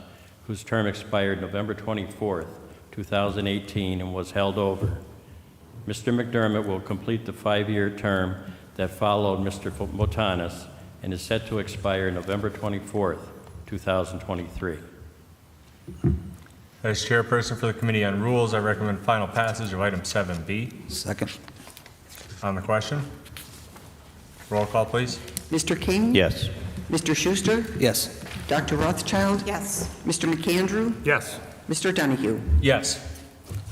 whose term expired November 24th, 2018, and was held over. Mr. McDermott will complete the 5-year term that followed Mr. Wotanis and is set to expire November 24th, 2023. As chairperson for the Committee on Rules, I recommend final passage of item 7B. Second. On the question? Roll call, please. Mr. King? Yes. Mr. Schuster? Yes. Dr. Rothchild? Yes. Mr. McAndrew? Yes. Mr. Donahue? Yes.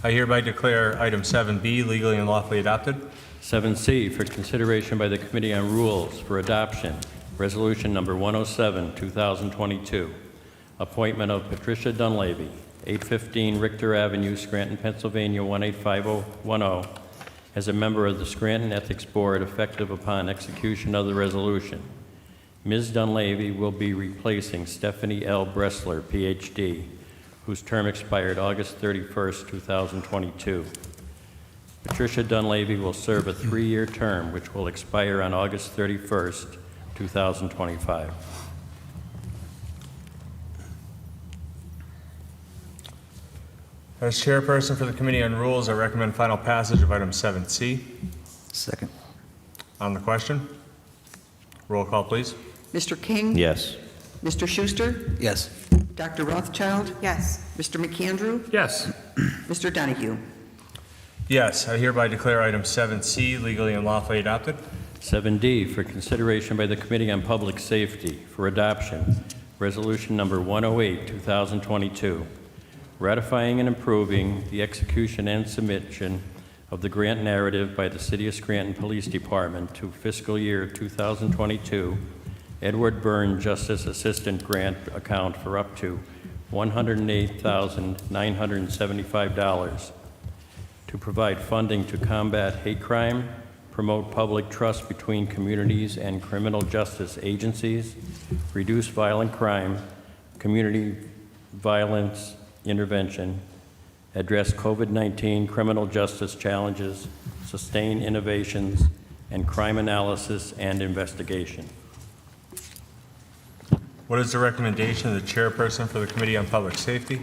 I hereby declare item 7B legally and lawfully adopted. 7C, for consideration by the Committee on Rules for Adoption, Resolution Number 107, 2022, appointment of Patricia Dunleavy, 815 Richter Avenue, Scranton, Pennsylvania, 18510, as a member of the Scranton Ethics Board effective upon execution of the resolution. Ms. Dunleavy will be replacing Stephanie L. Bressler, Ph.D., whose term expired August 31st, 2022. Patricia Dunleavy will serve a 3-year term, which will expire on August 31st, 2025. As chairperson for the Committee on Rules, I recommend final passage of item 7C. Second. On the question? Roll call, please. Mr. King? Yes. Mr. Schuster? Yes. Dr. Rothchild? Yes. Mr. McAndrew? Yes. Mr. Donahue? Yes, I hereby declare item 7C legally and lawfully adopted. 7D, for consideration by the Committee on Public Safety for Adoption, Resolution Number 108, 2022, ratifying and improving the execution and submission of the grant narrative by the City of Scranton Police Department to fiscal year 2022 Edward Byrne Justice Assistant Grant account for up to $108,975 to provide funding to combat hate crime, promote public trust between communities and criminal justice agencies, reduce violent crime, community violence intervention, address COVID-19 criminal justice challenges, sustain innovations, and crime analysis and investigation. What is the recommendation of the chairperson for the Committee on Public Safety?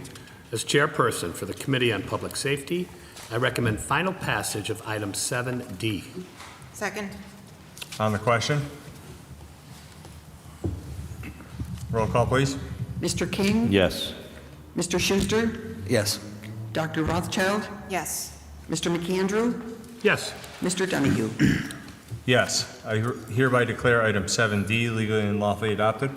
As chairperson for the Committee on Public Safety, I recommend final passage of item 7D. Second. On the question? Roll call, please. Mr. King? Yes. Mr. Schuster? Yes. Dr. Rothchild? Yes. Mr. McAndrew? Yes. Mr. Donahue? Yes, I hereby declare item 7D legally and lawfully adopted.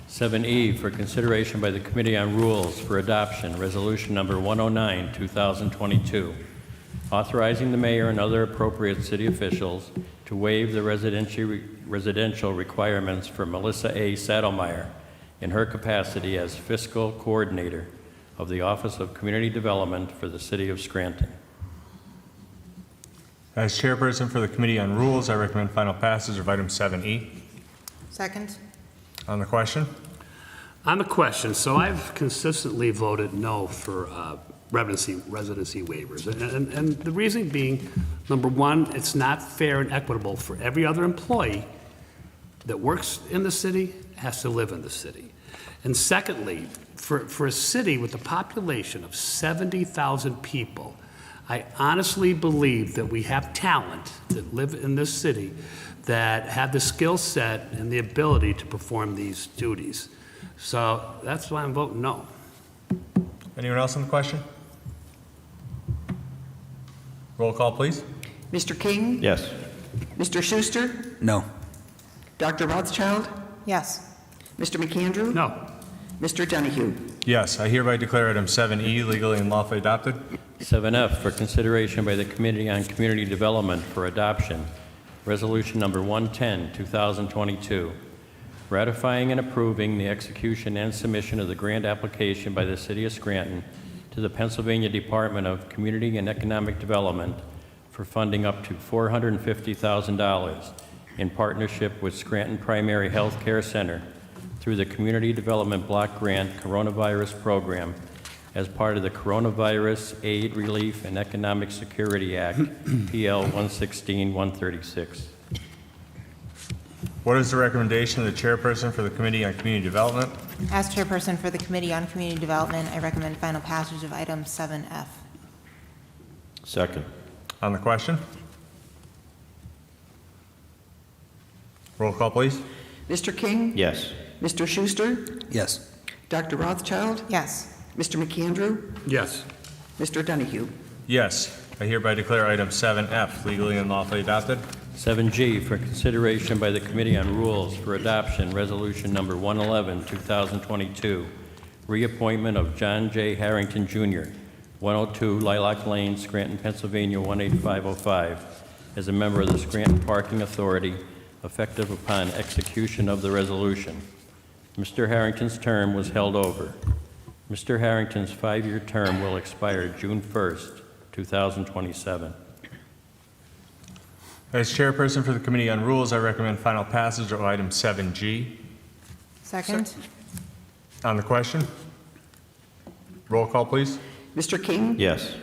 7E, for consideration by the Committee on Rules for Adoption, Resolution Number 109, 2022, authorizing the mayor and other appropriate city officials to waive the residential requirements for Melissa A. Saddlemeyer in her capacity as fiscal coordinator of the Office of Community Development for the City of Scranton. As chairperson for the Committee on Rules, I recommend final passage of item 7E. Second. On the question? On the question, so I've consistently voted no for residency waivers. And the reason being, number one, it's not fair and equitable for every other employee that works in the city, has to live in the city. And secondly, for a city with a population of 70,000 people, I honestly believe that we have talent that live in this city that have the skill set and the ability to perform these duties. So that's why I'm voting no. Anyone else on the question? Roll call, please. Mr. King? Yes. Mr. Schuster? No. Dr. Rothschild? Yes. Mr. McAndrew? No. Mr. Donahue? Yes, I hereby declare item 7E legally and lawfully adopted. 7F for consideration by the Committee on Community Development for adoption, Resolution Number 110, 2022, ratifying and approving the execution and submission of the grant application by the City of Scranton to the Pennsylvania Department of Community and Economic Development for funding up to $450,000 in partnership with Scranton Primary Health Care Center through the Community Development Block Grant Coronavirus Program as part of the Coronavirus Aid, Relief, and Economic Security Act, PL 116-136. What is the recommendation of the chairperson for the Committee on Community Development? As chairperson for the Committee on Community Development, I recommend final passage of item 7F. Second. On the question? Roll call, please. Mr. King? Yes. Mr. Schuster? Yes. Dr. Rothschild? Yes. Mr. McAndrew? Yes. Mr. Donahue? Yes, I hereby declare item 7F legally and lawfully adopted. 7G for consideration by the Committee on Rules for adoption, Resolution Number 111, 2022, reappointment of John J. Harrington, Jr., 102 Lilac Lane, Scranton, Pennsylvania, 18505, as a member of the Scranton Parking Authority, effective upon execution of the resolution. Mr. Harrington's term was held over. Mr. Harrington's 5-year term will expire June 1st, 2027. As chairperson for the Committee on Rules, I recommend final passage of item 7G. Second. On the question? Roll call, please. Mr. King? Yes.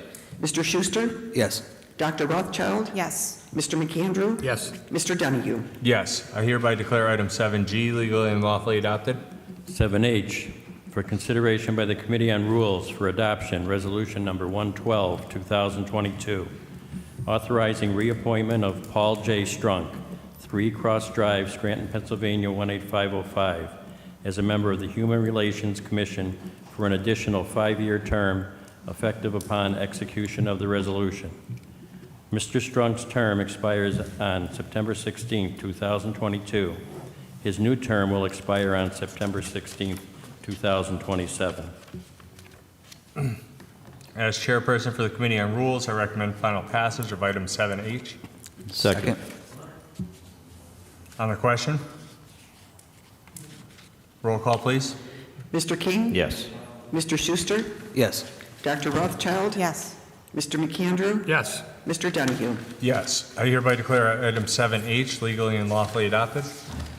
Mr. Schuster? Yes. Dr. Rothschild? Yes. Mr. McAndrew? Yes. Mr. Donahue? Yes, I hereby declare item 7G legally and lawfully adopted. 7H for consideration by the Committee on Rules for adoption, Resolution Number 112, 2022, authorizing reappointment of Paul J. Strunk, 3 Cross Drive, Scranton, Pennsylvania, 18505, as a member of the Human Relations Commission for an additional 5-year term effective upon execution of the resolution. Mr. Strunk's term expires on September 16, 2022. His new term will expire on September 16, 2027. As chairperson for the Committee on Rules, I recommend final passage of item 7H. Second. On the question? Roll call, please. Mr. King? Yes. Mr. Schuster? Yes. Dr. Rothschild? Yes. Mr. McAndrew? Yes. Mr. Donahue? Yes, I hereby declare item 7H legally and lawfully adopted.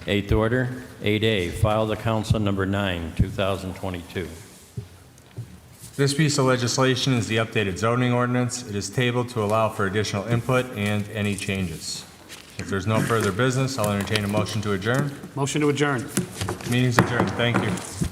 8th order, 8A, file the Council Number 9, 2022. This piece of legislation is the updated zoning ordinance. It is tabled to allow for additional input and any changes. If there's no further business, I'll entertain a motion to adjourn. Motion to adjourn. Meeting's adjourned. Thank you.